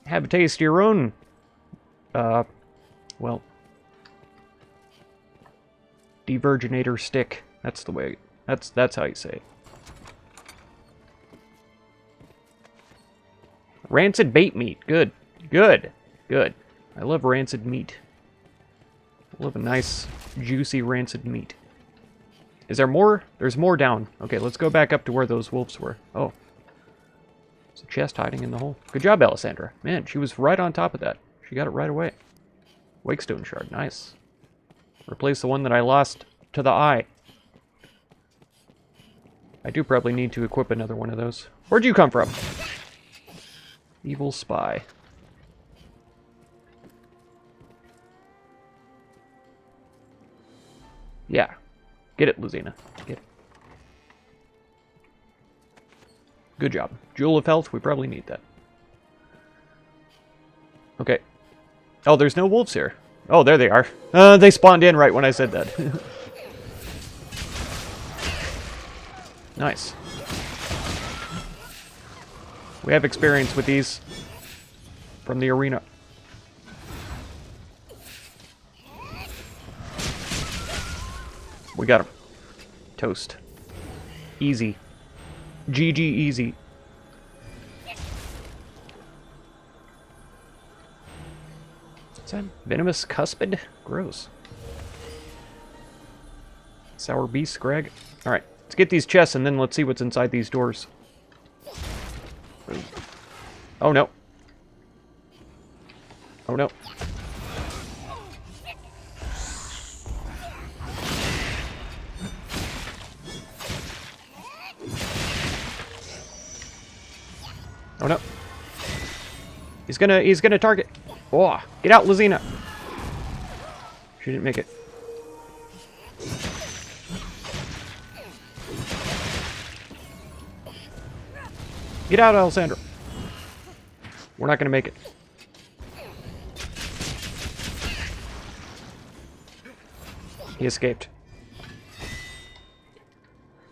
Have a taste of your own. Well. Devirginator stick. That's the way. That's how you say it. Rancid bait meat. Good. Good. Good. I love rancid meat. I love a nice, juicy rancid meat. Is there more? There's more down. Okay, let's go back up to where those wolves were. Oh. There's a chest hiding in the hole. Good job, Alessandra. Man, she was right on top of that. She got it right away. Wakestone shard. Nice. Replace the one that I lost to the eye. I do probably need to equip another one of those. Where'd you come from? Evil spy. Yeah. Get it, Luzina. Get it. Good job. Jewel of Health, we probably need that. Okay. Oh, there's no wolves here. Oh, there they are. They spawned in right when I said that. Nice. We have experience with these from the arena. We got him. Toast. Easy. GG easy. What's that? Venomous cuspid? Gross. Sour beast, Greg. Alright, let's get these chests and then let's see what's inside these doors. Oh no. Oh no. Oh no. He's gonna target. Oh, get out, Luzina. She didn't make it. Get out, Alessandra. We're not gonna make it. He escaped.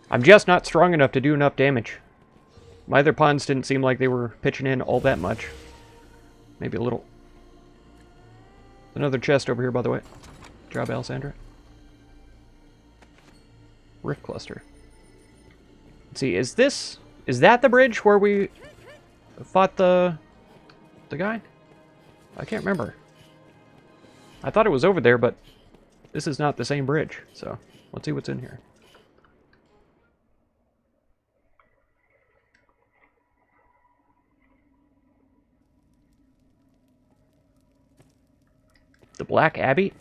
I'm just not strong enough to do enough damage. My other pawns didn't seem like they were pitching in all that much. Maybe a little. Another chest over here, by the way. Good job, Alessandra. Rift cluster. Let's see, is that the bridge where we fought the guy? I can't remember. I thought it was over there, but this is not the same bridge. So, let's see what's in here. The Black Abbey?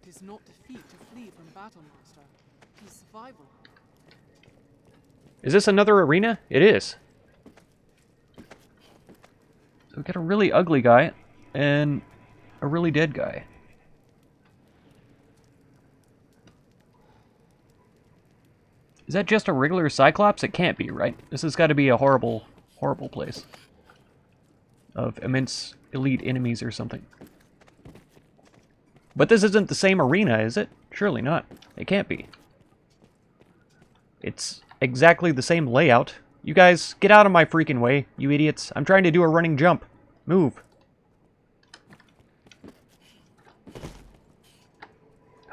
It is not defeat to flee from battle, Master. It is survival. Is this another arena? It is. So we got a really ugly guy and a really dead guy. Is that just a regular Cyclops? It can't be, right? This has got to be a horrible, horrible place of immense elite enemies or something. But this isn't the same arena, is it? Surely not. It can't be. It's exactly the same layout. You guys, get out of my freaking way, you idiots. I'm trying to do a running jump. Move.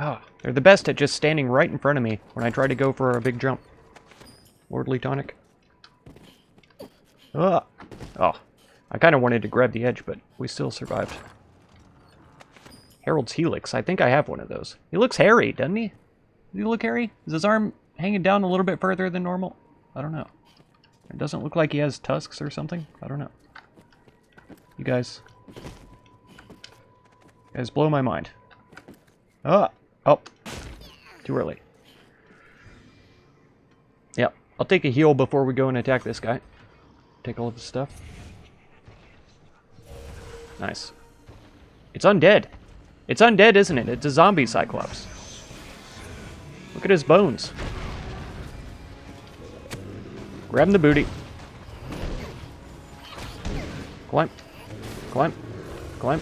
Oh, they're the best at just standing right in front of me when I try to go for a big jump. Lordly tonic. Oh, I kind of wanted to grab the edge, but we still survived. Herald's Helix. I think I have one of those. He looks hairy, doesn't he? Does he look hairy? Is his arm hanging down a little bit further than normal? I don't know. It doesn't look like he has tusks or something. I don't know. You guys blow my mind. Oh, too early. Yep, I'll take a heal before we go and attack this guy. Take all of his stuff. Nice. It's undead. It's undead, isn't it? It's a zombie Cyclops. Look at his bones. Grab him the booty. Climb. Climb. Climb.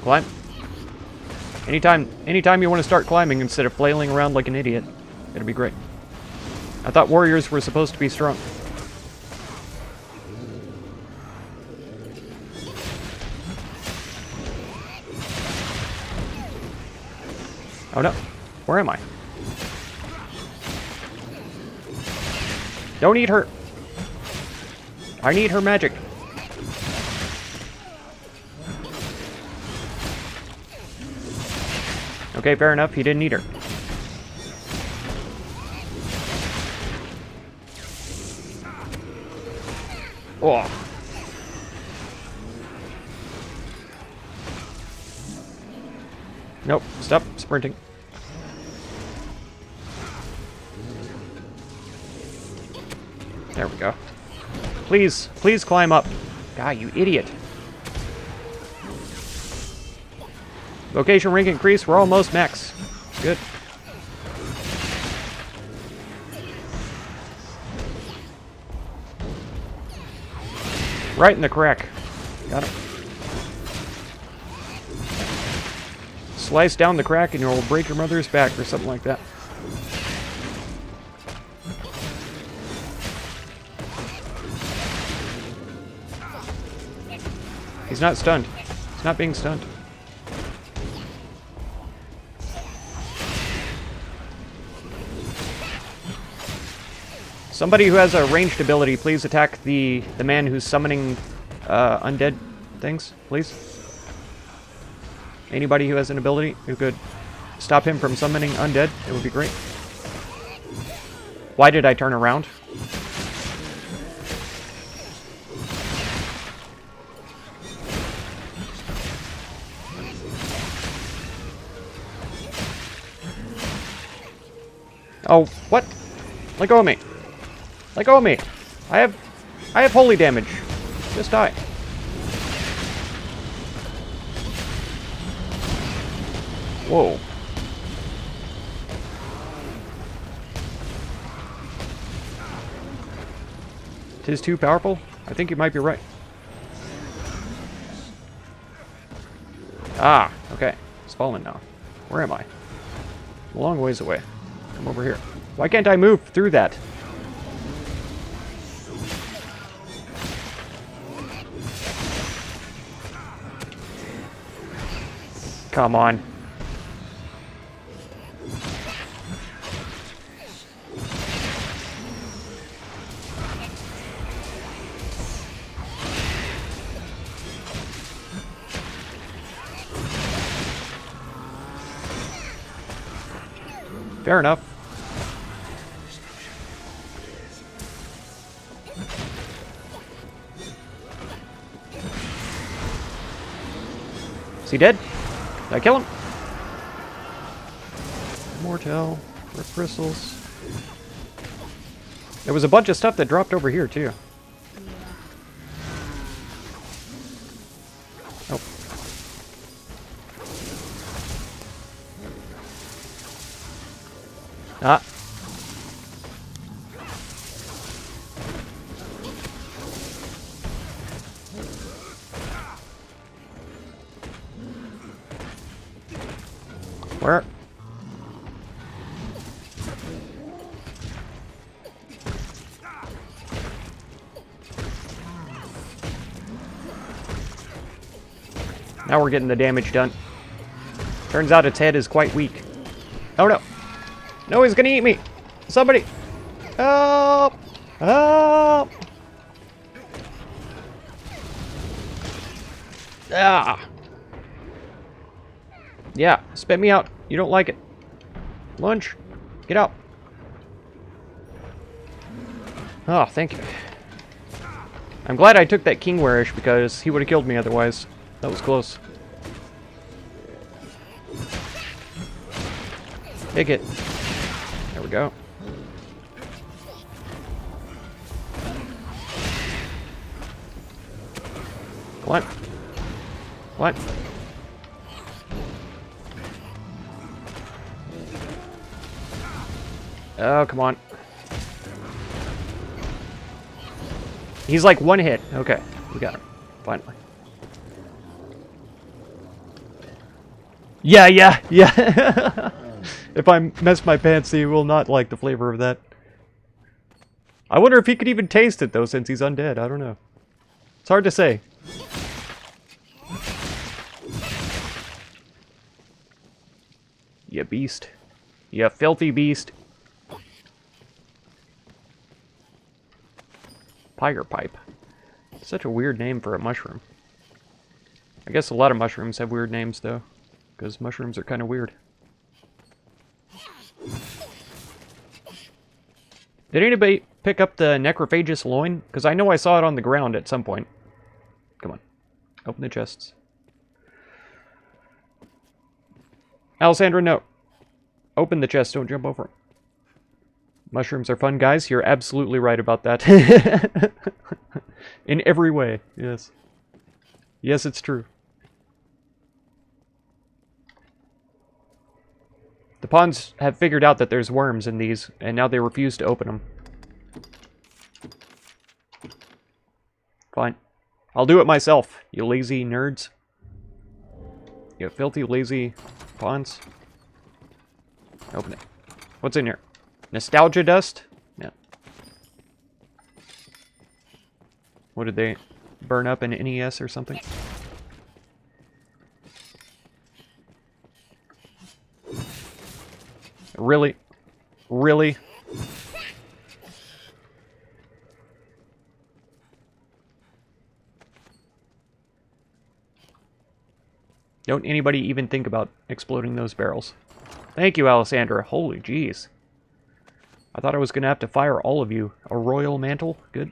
Climb. Anytime you want to start climbing instead of flailing around like an idiot, it'll be great. I thought warriors were supposed to be strong. Oh no. Where am I? Don't eat her. I need her magic. Okay, fair enough. He didn't eat her. Oh. Nope. Stop sprinting. There we go. Please, please climb up. God, you idiot. Vocation rank increase. We're almost max. Good. Right in the crack. Got him. Slice down the crack and you'll break your mother's back or something like that. He's not stunned. He's not being stunned. Somebody who has a ranged ability, please attack the man who's summoning undead things, please. Anybody who has an ability who could stop him from summoning undead, it would be great. Why did I turn around? Oh, what? Let go of me. Let go of me. I have holy damage. Just die. Whoa. Tis too powerful? I think you might be right. Ah, okay. It's fallen now. Where am I? A long ways away. Come over here. Why can't I move through that? Come on. Fair enough. Is he dead? Did I kill him? Mortel, rip bristles. There was a bunch of stuff that dropped over here too. Oh. Ah. Where? Now we're getting the damage done. Turns out its head is quite weak. Oh no. No, he's gonna eat me. Somebody. Help! Help! Ah. Yeah, spit me out. You don't like it. Lunch. Get out. Oh, thank you. I'm glad I took that Kingwarish because he would have killed me otherwise. That was close. Take it. There we go. What? What? Oh, come on. He's like one hit. Okay, we got him. Finally. Yeah. If I mess my pants, he will not like the flavor of that. I wonder if he could even taste it, though, since he's undead. I don't know. It's hard to say. You beast. You filthy beast. Pyre pipe. Such a weird name for a mushroom. I guess a lot of mushrooms have weird names, though. Because mushrooms are kind of weird. Did anybody pick up the necrophagous loin? Because I know I saw it on the ground at some point. Come on. Open the chests. Alessandra, no. Open the chest, don't jump over them. Mushrooms are fun, guys. You're absolutely right about that. In every way, yes. Yes, it's true. The pawns have figured out that there's worms in these, and now they refuse to open them. Fine. I'll do it myself, you lazy nerds. You filthy, lazy pawns. Open it. What's in here? Nostalgia dust? No. What did they burn up in NES or something? Really? Really? Don't anybody even think about exploding those barrels. Thank you, Alessandra. Holy jeez. I thought I was going to have to fire all of you. A royal mantle? Good.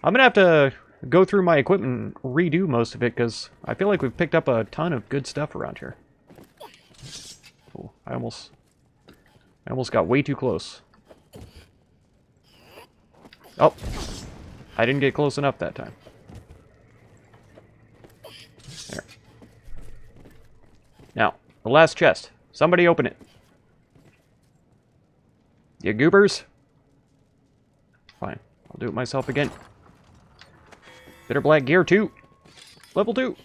I'm going to have to go through my equipment and redo most of it, because I feel like we've picked up a ton of good stuff around here. Oh, I almost got way too close. Oh. I didn't get close enough that time. There. Now, the last chest. Somebody open it. You goobers? Fine. I'll do it myself again. Bitter Black Gear 2. Level 2.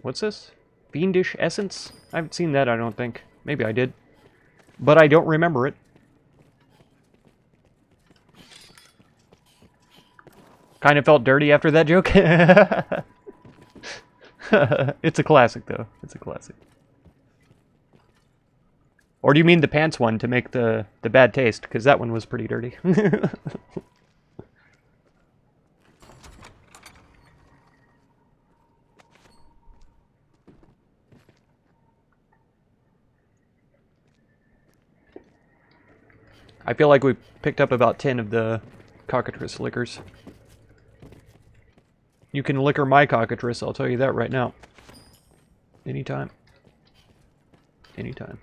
What's this? Fiendish Essence? I haven't seen that, I don't think. Maybe I did. But I don't remember it. Kind of felt dirty after that joke. It's a classic, though. It's a classic. Or do you mean the pants one to make the bad taste? Because that one was pretty dirty. I feel like we picked up about 10 of the cockatrice liquors. You can liquor my cockatrice, I'll tell you that right now. Anytime. Anytime.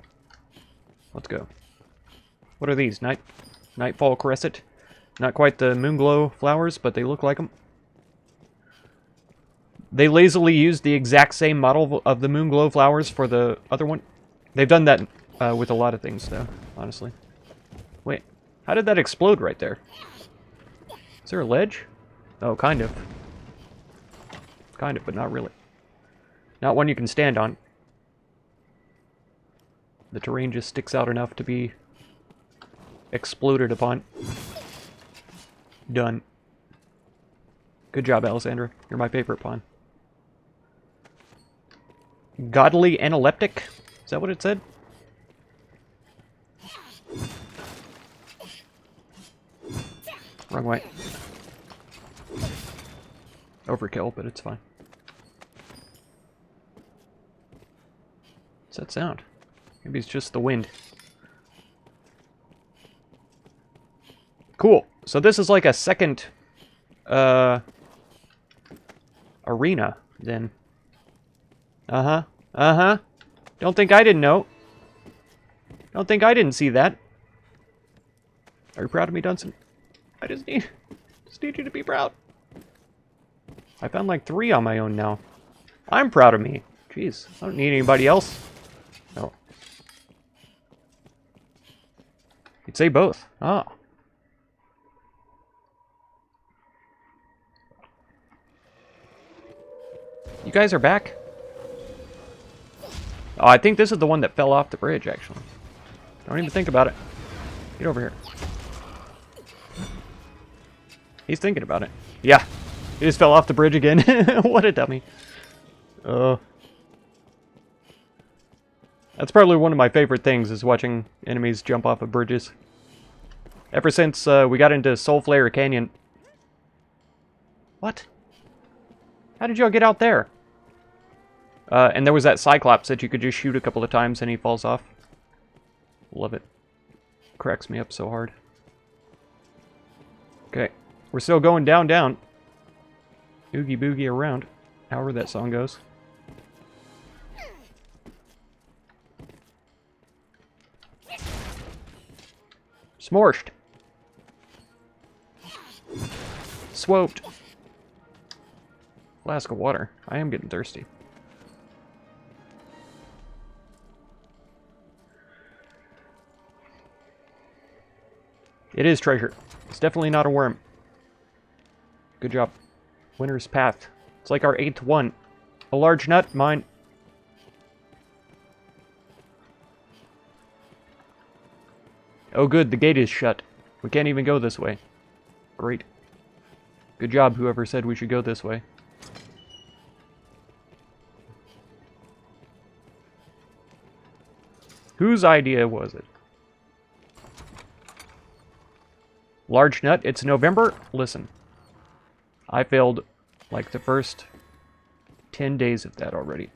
Let's go. What are these? Nightfall Crescent? Not quite the Moonglow flowers, but they look like them. They lazily used the exact same model of the Moonglow flowers for the other one. They've done that with a lot of things, though, honestly. Wait, how did that explode right there? Is there a ledge? Oh, kind of. Kind of, but not really. Not one you can stand on. The terrain just sticks out enough to be exploded upon. Done. Good job, Alessandra. You're my favorite pawn. Godly Analeptic? Is that what it said? Wrong way. Overkill, but it's fine. What's that sound? Maybe it's just the wind. Cool. So this is like a second arena, then. Uh-huh. Uh-huh. Don't think I didn't know. Don't think I didn't see that. Are you proud of me, Dunson? I just need you to be proud. I found like 3 on my own now. I'm proud of me. Jeez, I don't need anybody else. No. You'd say both. Ah. You guys are back? Oh, I think this is the one that fell off the bridge, actually. Don't even think about it. Get over here. He's thinking about it. Yeah. He just fell off the bridge again. What a dummy. That's probably one of my favorite things, is watching enemies jump off of bridges. Ever since we got into Soulflare Canyon. What? How did y'all get out there? And there was that Cyclops that you could just shoot a couple of times and he falls off. Love it. Cracks me up so hard. Okay. We're still going down, down. Oogie boogie around. However that song goes. Smorshed. Swoped. Flask of water. I am getting thirsty. It is treasure. It's definitely not a worm. Good job. Winner's Path. It's like our 8th one. A large nut, mine. Oh good, the gate is shut. We can't even go this way. Great. Good job, whoever said we should go this way. Whose idea was it? Large nut, it's November? Listen. I failed like the first 10 days of that already.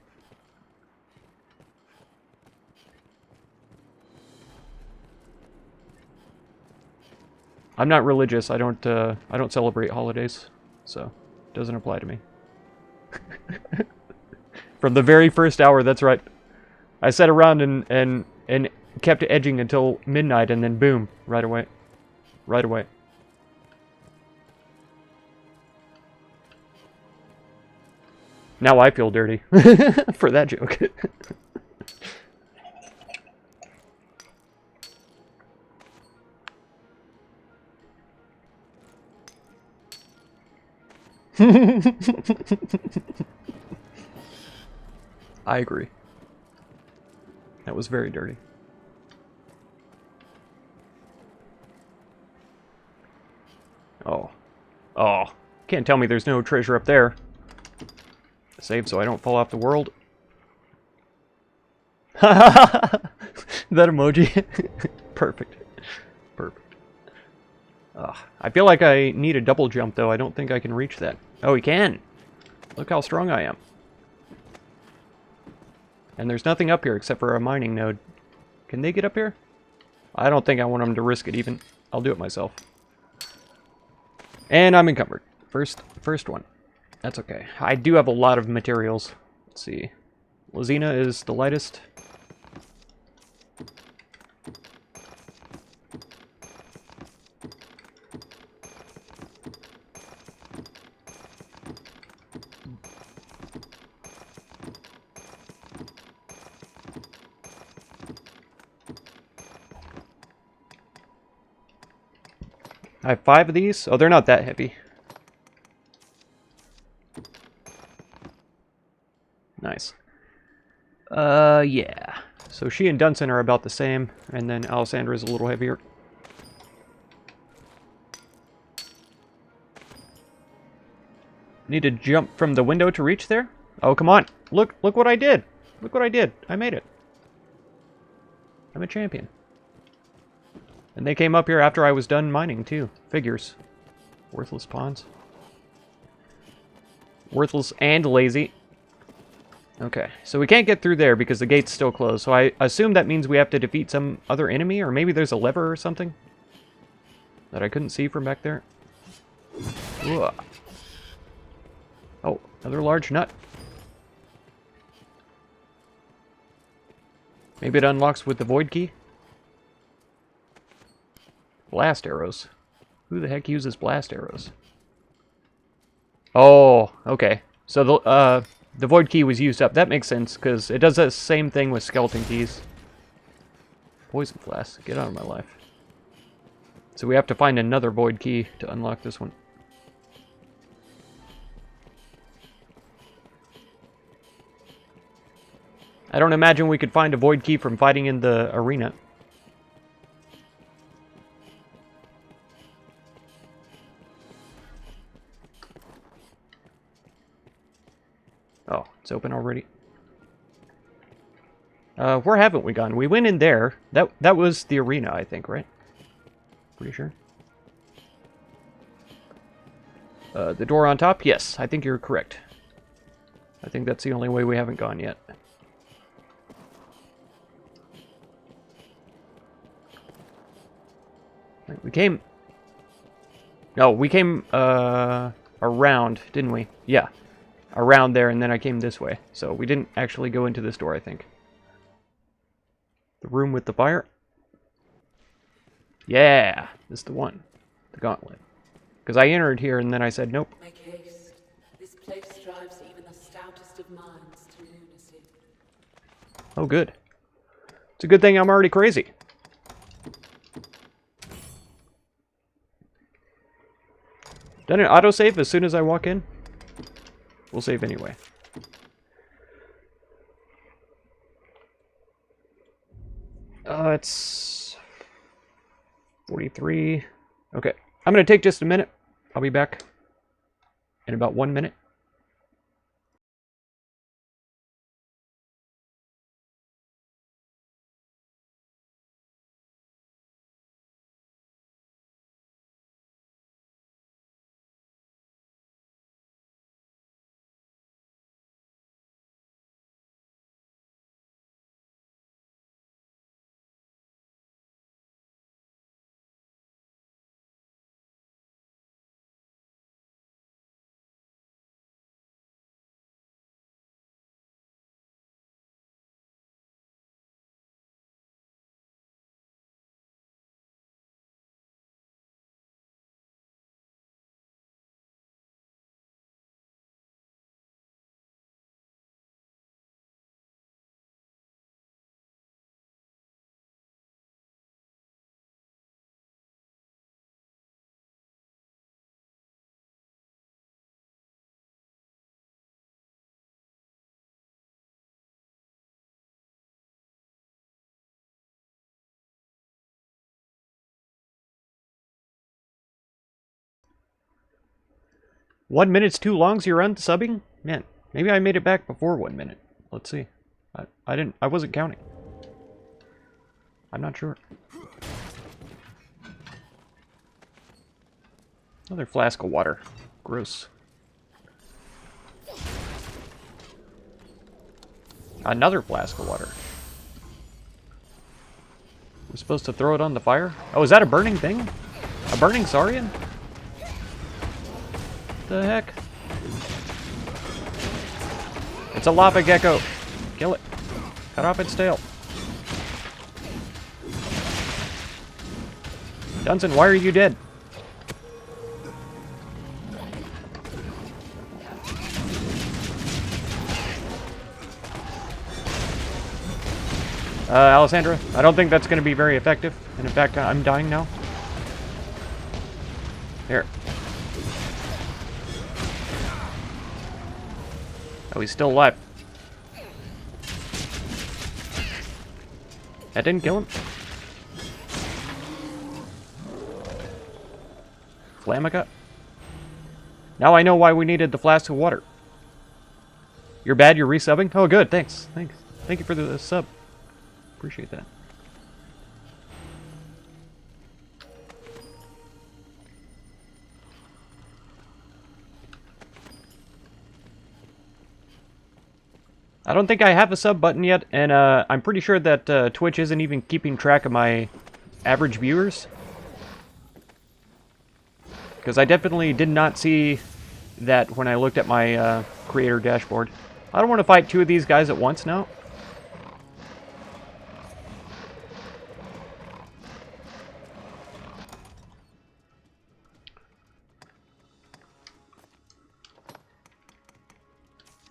I'm not religious. I don't celebrate holidays, so it doesn't apply to me. From the very first hour, that's right. I sat around and kept edging until midnight, and then boom, right away. Right away. Now I feel dirty for that joke. I agree. That was very dirty. Oh. Oh. Can't tell me there's no treasure up there. Save so I don't fall off the world. That emoji. Perfect. Perfect. I feel like I need a double jump, though. I don't think I can reach that. Oh, we can! Look how strong I am. And there's nothing up here except for a mining node. Can they get up here? I don't think I want them to risk it even. I'll do it myself. And I'm encumbered. First one. That's okay. I do have a lot of materials. Let's see. Lazina is the lightest. I have 5 of these. Oh, they're not that heavy. Nice. Yeah. So she and Dunson are about the same, and then Alessandra's a little heavier. Need to jump from the window to reach there? Oh, come on. Look what I did. Look what I did. I made it. I'm a champion. And they came up here after I was done mining, too. Figures. Worthless pawns. Worthless and lazy. Okay, so we can't get through there because the gate's still closed. So I assume that means we have to defeat some other enemy, or maybe there's a lever or something that I couldn't see from back there. Ooh. Oh, another large nut. Maybe it unlocks with the void key? Blast arrows. Who the heck uses blast arrows? Oh, okay. So the void key was used up. That makes sense, because it does the same thing with skeleton keys. Poison flask. Get out of my life. So we have to find another void key to unlock this one. I don't imagine we could find a void key from fighting in the arena. Oh, it's open already. Where haven't we gone? We went in there. That was the arena, I think, right? Pretty sure. The door on top? Yes, I think you're correct. I think that's the only way we haven't gone yet. Right, we came... No, we came around, didn't we? Yeah, around there, and then I came this way. So we didn't actually go into this door, I think. The room with the fire? Yeah, this is the one. The gauntlet. Because I entered here and then I said, nope. Make haste. This place drives even the stoutest of minds to lunacy. Oh, good. It's a good thing I'm already crazy. Done an autosave as soon as I walk in? We'll save anyway. It's 43. Okay. I'm going to take just a minute. I'll be back in about 1 minute. One minute's too long, so you're unsubbing? Man, maybe I made it back before 1 minute. Let's see. I wasn't counting. I'm not sure. Another flask of water. Gross. Another flask of water. We're supposed to throw it on the fire? Oh, is that a burning thing? A burning saurian? The heck? It's a lava gecko. Kill it. Cut off its tail. Dunson, why are you dead? Alessandra, I don't think that's going to be very effective. And in fact, I'm dying now. Here. Oh, he's still alive. That didn't kill him. Flamica. Now I know why we needed the flask of water. You're bad, you're resubbing? Oh, good, thanks. Thanks. Thank you for the sub. Appreciate that. I don't think I have a sub button yet, and I'm pretty sure that Twitch isn't even keeping track of my average viewers. Because I definitely did not see that when I looked at my creator dashboard. I don't want to fight two of these guys at once now.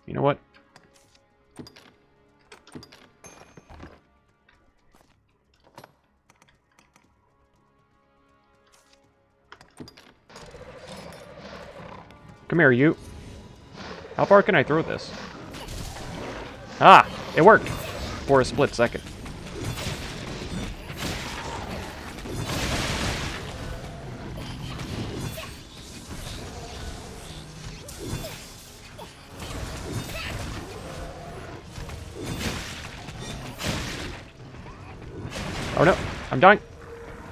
You know what? Come here, you. How far can I throw this? Ah! It worked! For a split second. Oh no! I'm dying!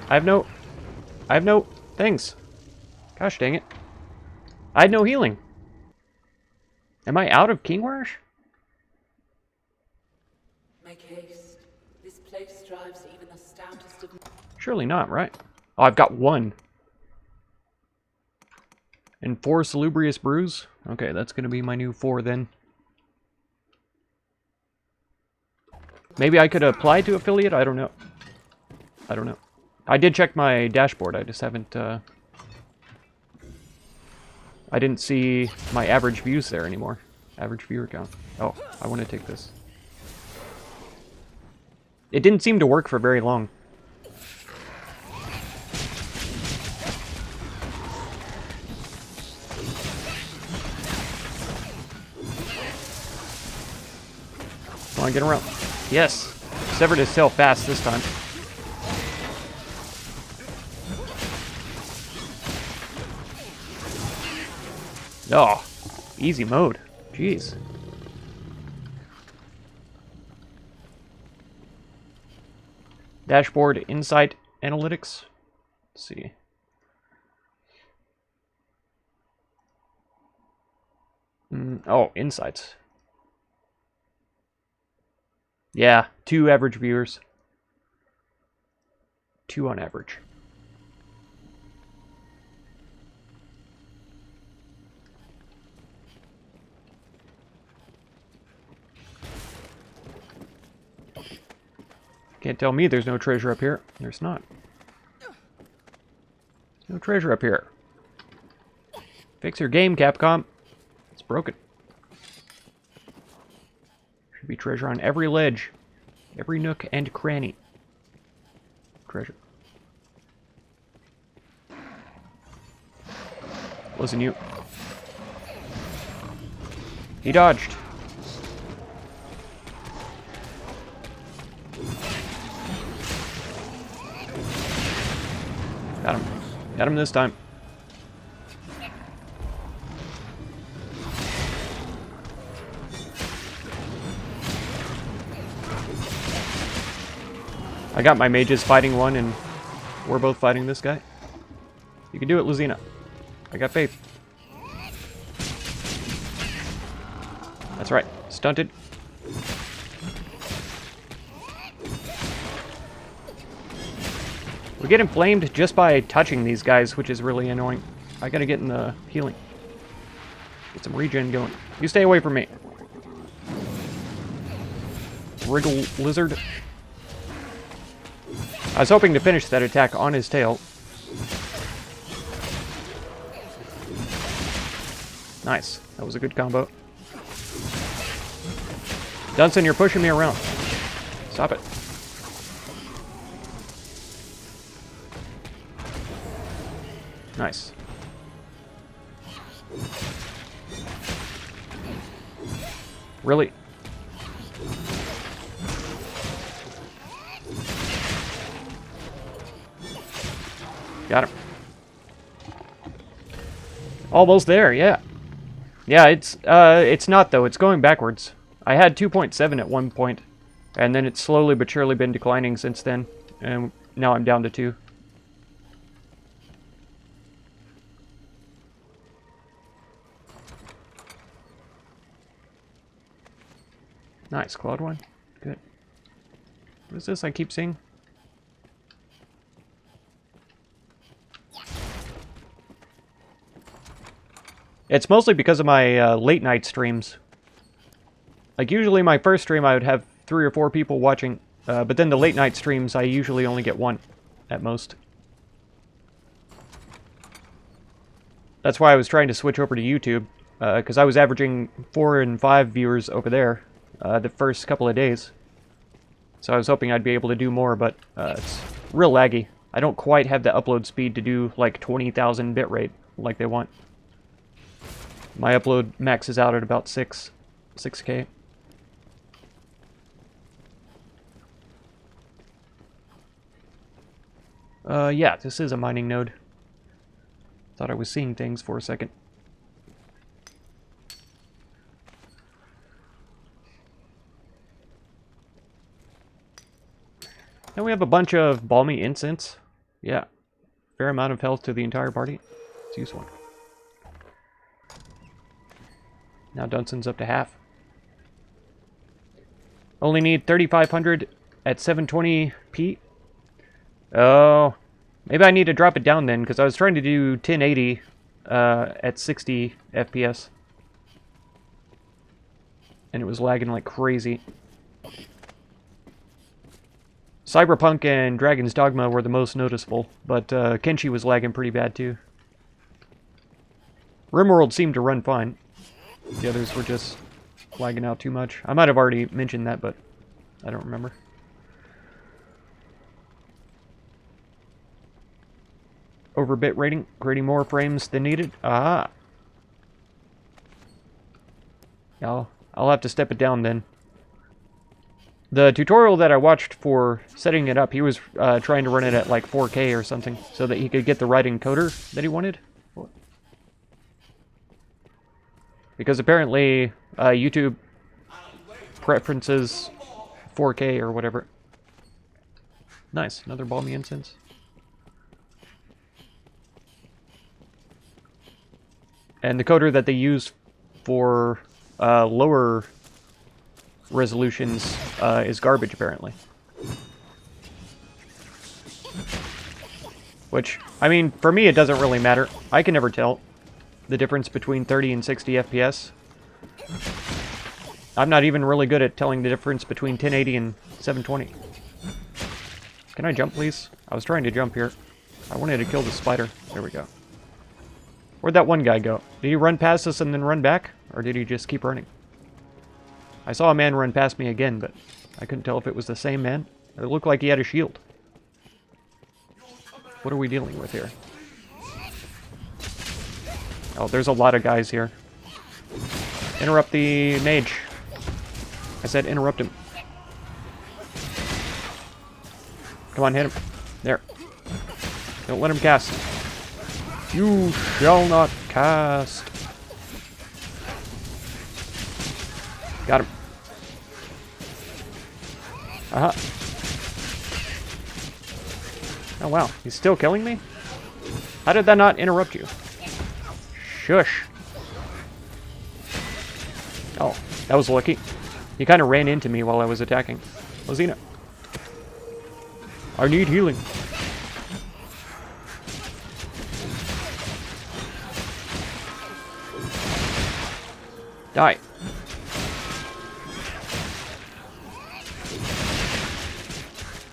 I have no things. Gosh dang it. I had no healing. Am I out of King Rush? Make haste. This place drives even the stoutest of... Surely not, right? Oh, I've got 1. And 4 Salubrious Brews? Okay, that's going to be my new 4 then. Maybe I could apply to affiliate? I don't know. I don't know. I did check my dashboard, I just haven't, I didn't see my average views there anymore. Average viewer count. Oh, I want to take this. It didn't seem to work for very long. Come on, get around. Yes! Severed his tail fast this time. Oh, easy mode. Jeez. Dashboard Insight Analytics. Let's see. Oh, Insights. Yeah, 2 average viewers. 2 on average. Can't tell me there's no treasure up here. There's not. No treasure up here. Fix your game, Capcom. It's broken. Should be treasure on every ledge. Every nook and cranny. Treasure. Wasn't you. He dodged. Got him. Got him this time. I got my mages fighting one, and we're both fighting this guy. You can do it, Luzina. I got faith. That's right. Stunted. We get inflamed just by touching these guys, which is really annoying. I gotta get in the healing. Get some regen going. You stay away from me. Wriggle lizard. I was hoping to finish that attack on his tail. Nice. That was a good combo. Dunson, you're pushing me around. Stop it. Nice. Really? Got him. Almost there, yeah. Yeah, it's not though, it's going backwards. I had 2.7 at one point, and then it's slowly but surely been declining since then, and now I'm down to 2. Nice, Cloud 1. Good. What is this I keep seeing? It's mostly because of my late night streams. Like usually my first stream I would have 3 or 4 people watching, but then the late night streams I usually only get 1 at most. That's why I was trying to switch over to YouTube, because I was averaging 4 and 5 viewers over there the first couple of days. So I was hoping I'd be able to do more, but it's real laggy. I don't quite have the upload speed to do like 20,000 bitrate like they want. My upload maxes out at about 6K. Yeah, this is a mining node. Thought I was seeing things for a second. And we have a bunch of balmy incense. Yeah, fair amount of health to the entire party. Let's use one. Now Dunstan's up to half. Only need 3,500 at 720p. Oh, maybe I need to drop it down then, because I was trying to do 1080 at 60 FPS. And it was lagging like crazy. Cyberpunk and Dragon's Dogma were the most noticeable, but Kenshi was lagging pretty bad too. RimWorld seemed to run fine. The others were just lagging out too much. I might have already mentioned that, but I don't remember. Over bit rating, creating more frames than needed. Ah. I'll have to step it down then. The tutorial that I watched for setting it up, he was trying to run it at like 4K or something, so that he could get the right encoder that he wanted. Because apparently YouTube preferences 4K or whatever. Nice, another balmy incense. And the coder that they use for lower resolutions is garbage, apparently. Which, I mean, for me it doesn't really matter. I can never tell the difference between 30 and 60 FPS. I'm not even really good at telling the difference between 1080 and 720. Can I jump, please? I was trying to jump here. I wanted to kill the spider. There we go. Where'd that one guy go? Did he run past us and then run back? Or did he just keep running? I saw a man run past me again, but I couldn't tell if it was the same man. It looked like he had a shield. What are we dealing with here? Oh, there's a lot of guys here. Interrupt the mage. I said interrupt him. Come on, hit him. There. Don't let him cast. You shall not cast. Got him. Uh-huh. Oh, wow. He's still killing me? How did that not interrupt you? Shush. Oh, that was lucky. He kind of ran into me while I was attacking. Lazina. I need healing. Die.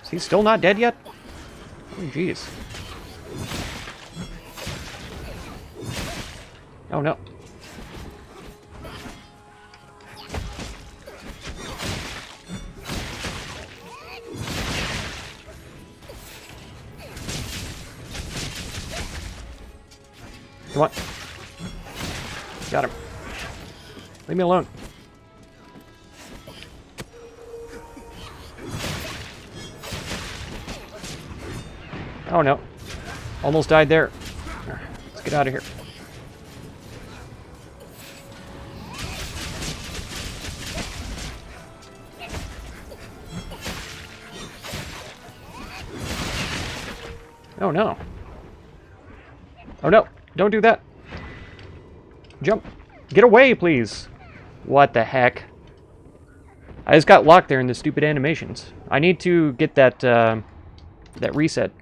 Is he still not dead yet? Oh, jeez. Oh, no. Come on. Got him. Leave me alone. Oh no. Almost died there. Let's get out of here. Oh no. Oh no. Don't do that. Jump. Get away, please. What the heck? I just got locked there in the stupid animations. I need to get that that reset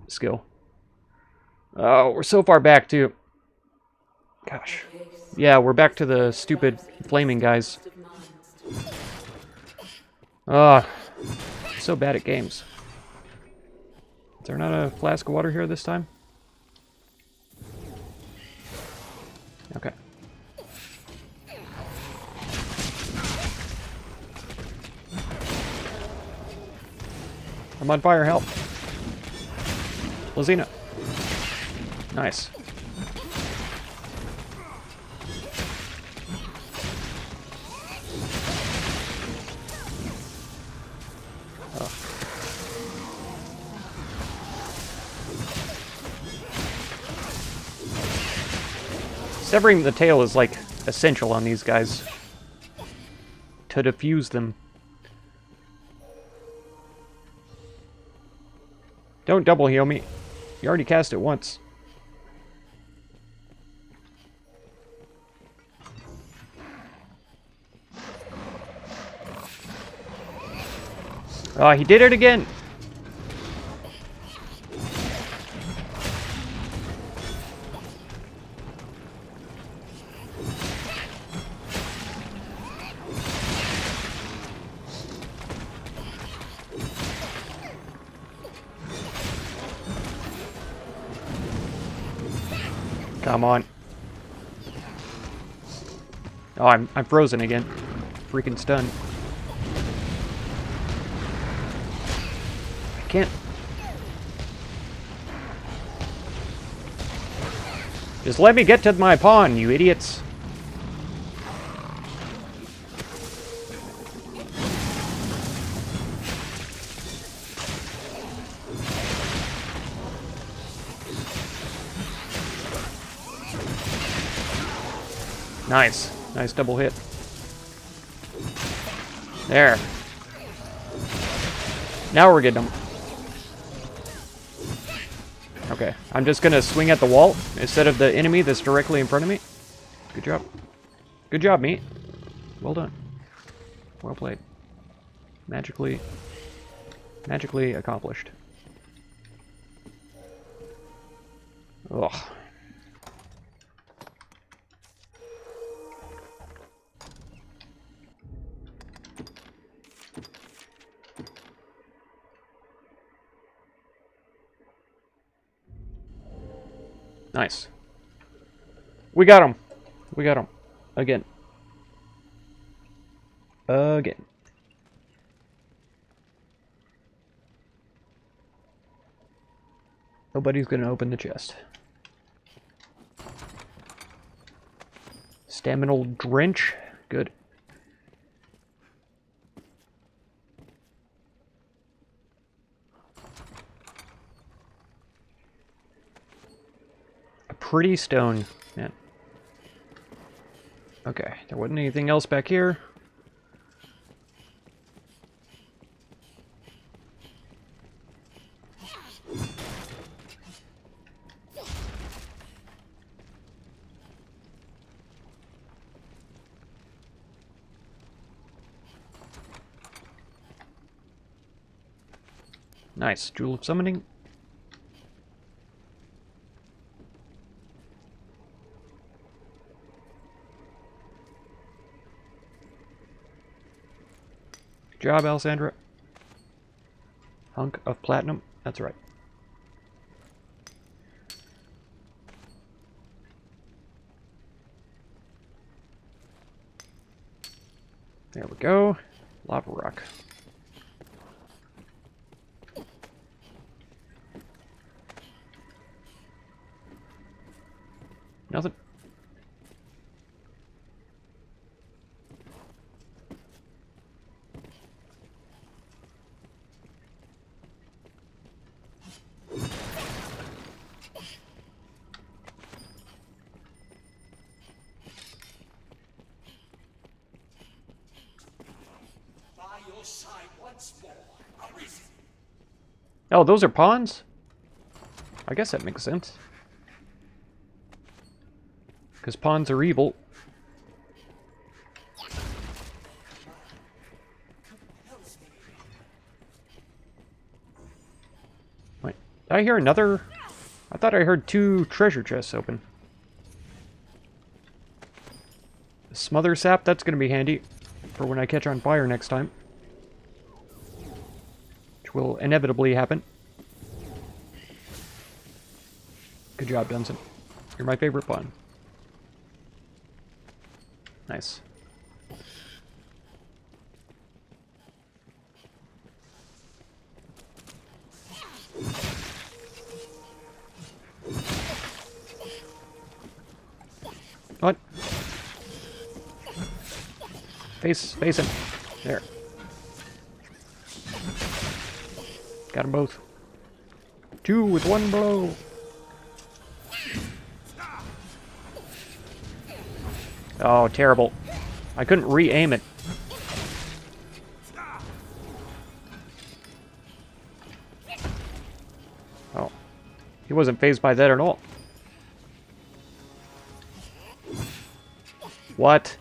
skill. Oh, we're so far back too. Gosh. Yeah, we're back to the stupid flaming guys. Ugh. So bad at games. Is there not a flask of water here this time? Okay. I'm on fire, help. Lazina. Nice. Oh. Severing the tail is like essential on these guys to defuse them. Don't double heal me. You already cast it once. Oh, he did it again! Come on. Oh, I'm frozen again. Freaking stunned. I can't. Just let me get to my pawn, you idiots. Nice. Nice double hit. There. Now we're getting them. Okay, I'm just gonna swing at the wall instead of the enemy that's directly in front of me. Good job. Good job, meat. Well done. Well played. Magically accomplished. Ugh. Nice. We got him. We got him. Again. Again. Nobody's gonna open the chest. Staminal drench. Good. Pretty stone, man. Okay, there wasn't anything else back here. Nice, Jewel of Summoning. Good job, Alessandra. Hunk of platinum. That's right. There we go. Lava rock. Nothing. Arisen. Oh, those are pawns? I guess that makes sense. Because pawns are evil. Wait, did I hear another? I thought I heard 2 treasure chests open. The smother sap, that's going to be handy for when I catch on fire next time. Which will inevitably happen. Good job, Dunson. You're my favorite pawn. Nice. What? Face him. There. Got them both. 2 with 1 blow. Oh, terrible. I couldn't re-aim it. Oh. He wasn't fazed by that at all. What?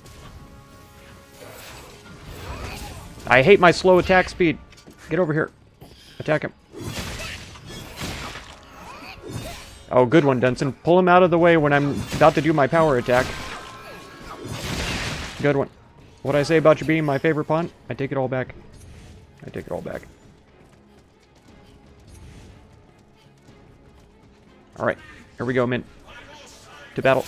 I hate my slow attack speed. Get over here. Attack him. Oh, good one, Dunson. Pull him out of the way when I'm about to do my power attack. Good one. What'd I say about you being my favorite pawn? I take it all back. I take it all back. Alright, here we go, Mint. To battle.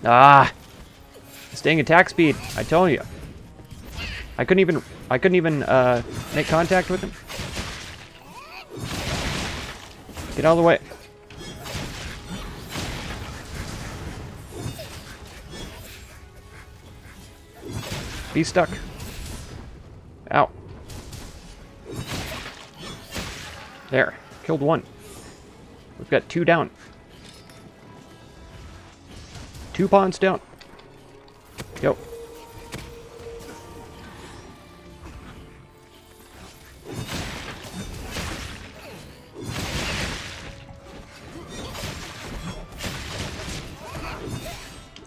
Ah! Staying attack speed, I tell you. I couldn't even make contact with him. Get out of the way. Be stuck. Ow. There. Killed one. We've got 2 down. 2 pawns down. Yo.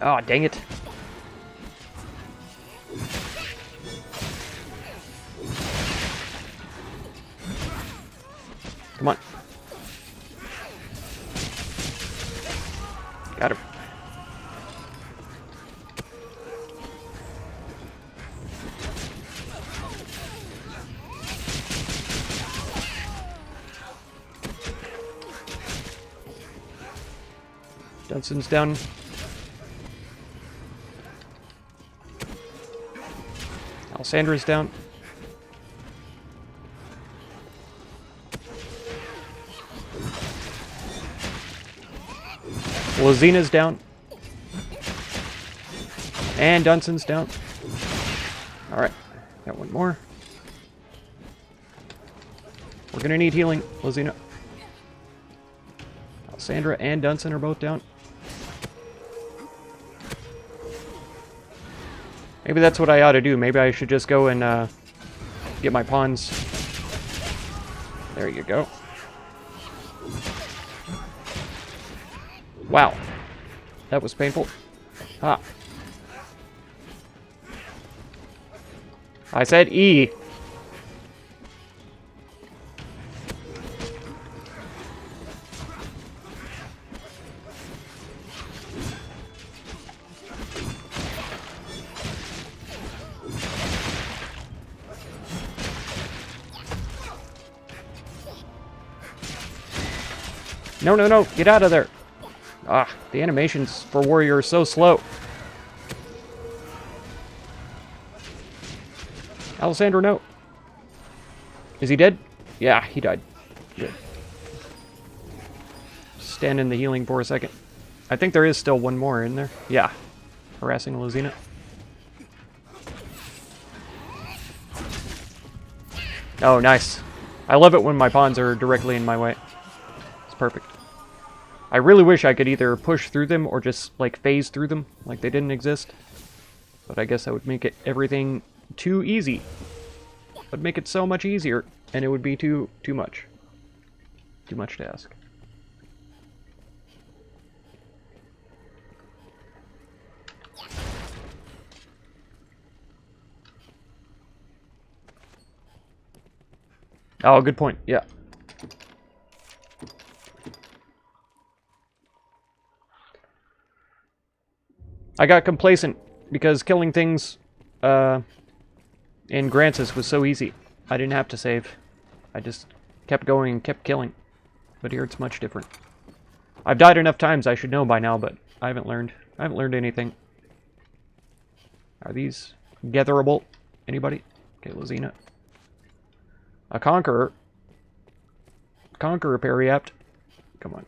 Oh, dang it. Come on. Got him. Dunson's down. Alessandra's down. Lizina's down. And Dunson's down. Alright, got one more. We're gonna need healing, Lizina. Alessandra and Dunson are both down. Maybe that's what I ought to do. Maybe I should just go and get my pawns. There you go. Wow. That was painful. Ah. I said E. No, no, no. Get out of there. Ah, the animations for Warrior are so slow. Alessandro, no. Is he dead? Yeah, he died. Good. Stand in the healing for a second. I think there is still one more in there. Yeah. Harassing Lizina. Oh, nice. I love it when my pawns are directly in my way. It's perfect. I really wish I could either push through them or just, like, phase through them, like they didn't exist. But I guess that would make it everything too easy. Would make it so much easier, and it would be too much. Too much to ask. Oh, good point. Yeah. I got complacent because killing things in Grancis was so easy. I didn't have to save. I just kept going and kept killing. But here it's much different. I've died enough times, I should know by now, but I haven't learned. I haven't learned anything. Are these gatherable? Anybody? Okay, Lizina. A Conqueror. Conqueror Periapt. Come on.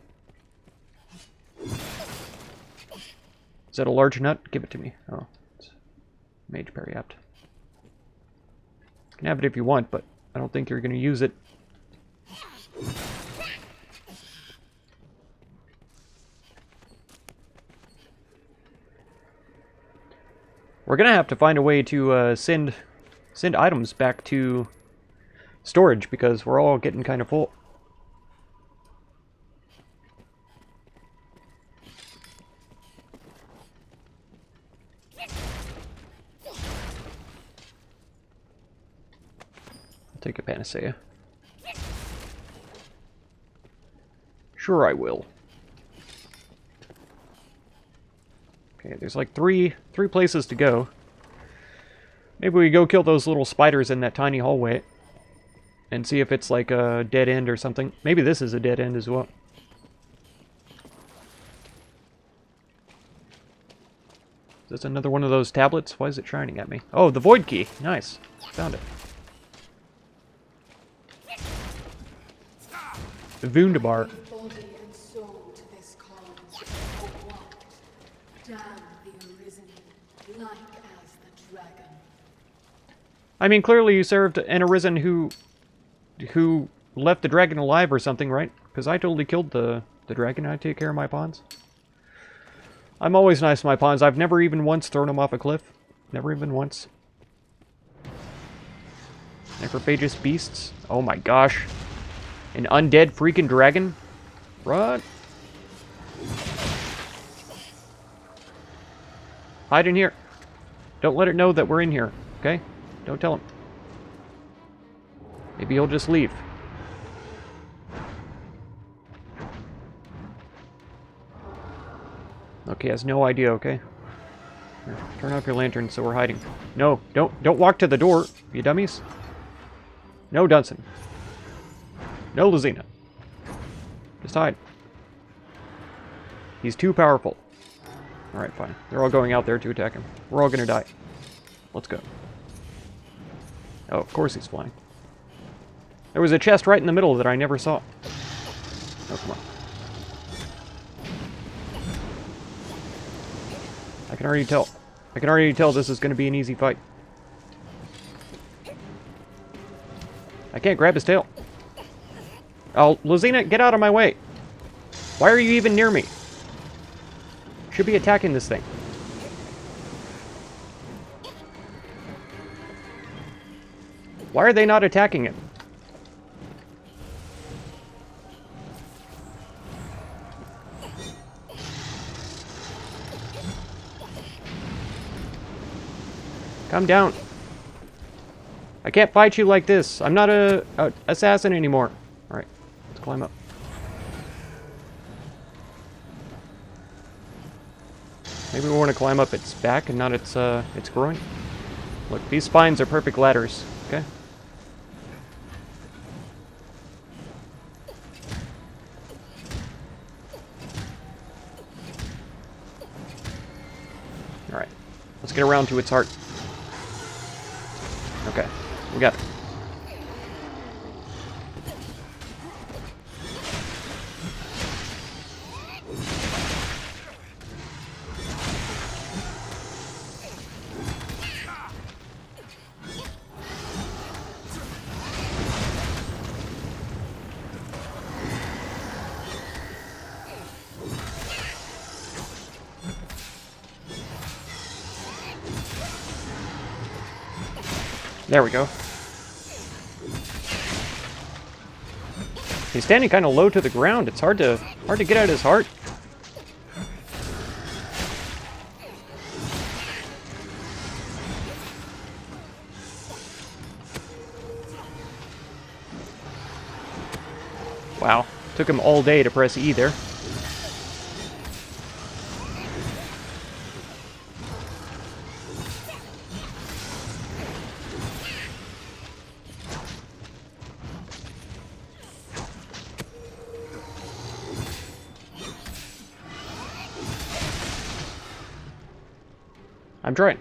Is that a large nut? Give it to me. Oh, it's Mage Periapt. You can have it if you want, but I don't think you're going to use it. We're going to have to find a way to send items back to storage because we're all getting kind of full. I'll take a panacea. Sure I will. Okay, there's like three places to go. Maybe we go kill those little spiders in that tiny hallway. And see if it's like a dead end or something. Maybe this is a dead end as well. Is this another one of those tablets? Why is it shining at me? Oh, the void key. Nice. Found it. The Wunderbar. Body and soul to this cause. For what? Damn the Arisen, like as the dragon. I mean, clearly you served an Arisen who left the dragon alive or something, right? Because I totally killed the dragon. I take care of my pawns. I'm always nice to my pawns. I've never even once thrown them off a cliff. Never even once. Necrophagous beasts. Oh my gosh. An undead freaking dragon? Run! Hide in here. Don't let it know that we're in here, okay? Don't tell him. Maybe he'll just leave. Okay, has no idea, okay? Here, turn off your lantern so we're hiding. No, don't walk to the door, you dummies. No, Dunson. No, Lizina. Just hide. He's too powerful. Alright, fine. They're all going out there to attack him. We're all gonna die. Let's go. Oh, of course he's flying. There was a chest right in the middle that I never saw. Oh, come on. I can already tell. I can already tell this is going to be an easy fight. I can't grab his tail. Oh, Lizina, get out of my way. Why are you even near me? Should be attacking this thing. Why are they not attacking it? Come down. I can't fight you like this. I'm not a assassin anymore. Alright, let's climb up. Maybe we want to climb up its back and not its groin. Look, these spines are perfect ladders, okay? Alright, let's get around to its heart. Okay, we got it. There we go. He's standing kind of low to the ground. It's hard to get at his heart. Wow, took him all day to press E there. I'm trying.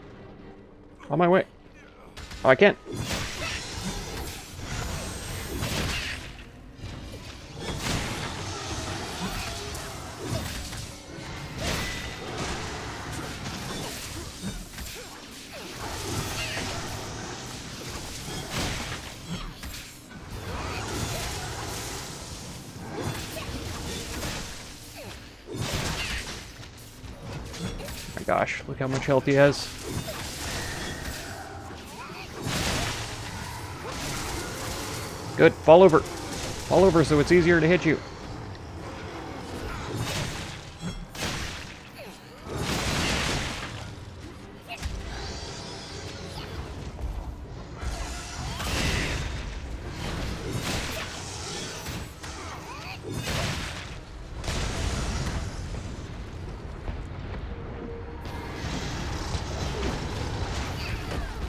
On my way. Oh, I can't. Gosh, look how much health he has. Good, fall over. Fall over so it's easier to hit you.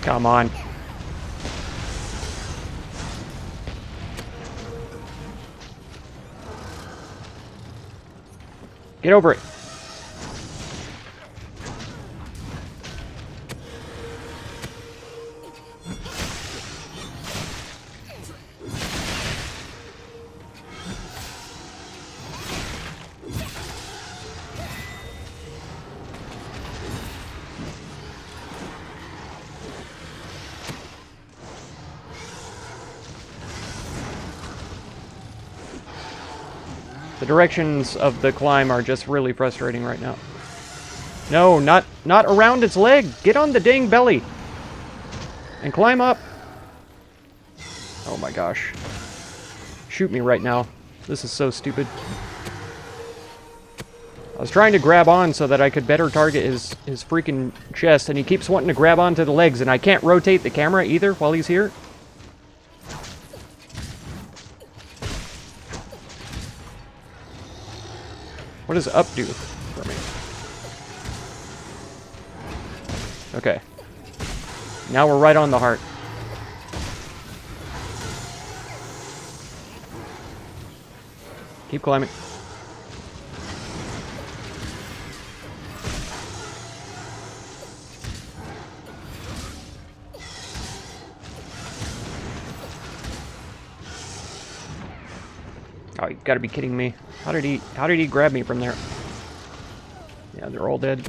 Come on. Get over it. The directions of the climb are just really frustrating right now. No, not around its leg. Get on the dang belly. And climb up. Oh my gosh. Shoot me right now. This is so stupid. I was trying to grab on so that I could better target his freaking chest, and he keeps wanting to grab onto the legs, and I can't rotate the camera either while he's here. What does up do for me? Okay. Now we're right on the heart. Keep climbing. Oh, you gotta be kidding me. How did he grab me from there? Yeah, they're all dead.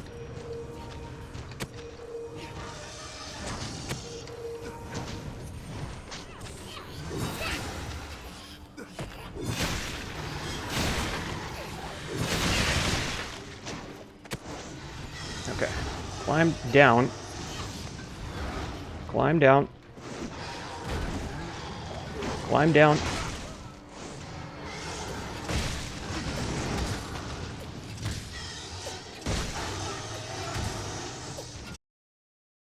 Okay. Climb down. Climb down. Climb down.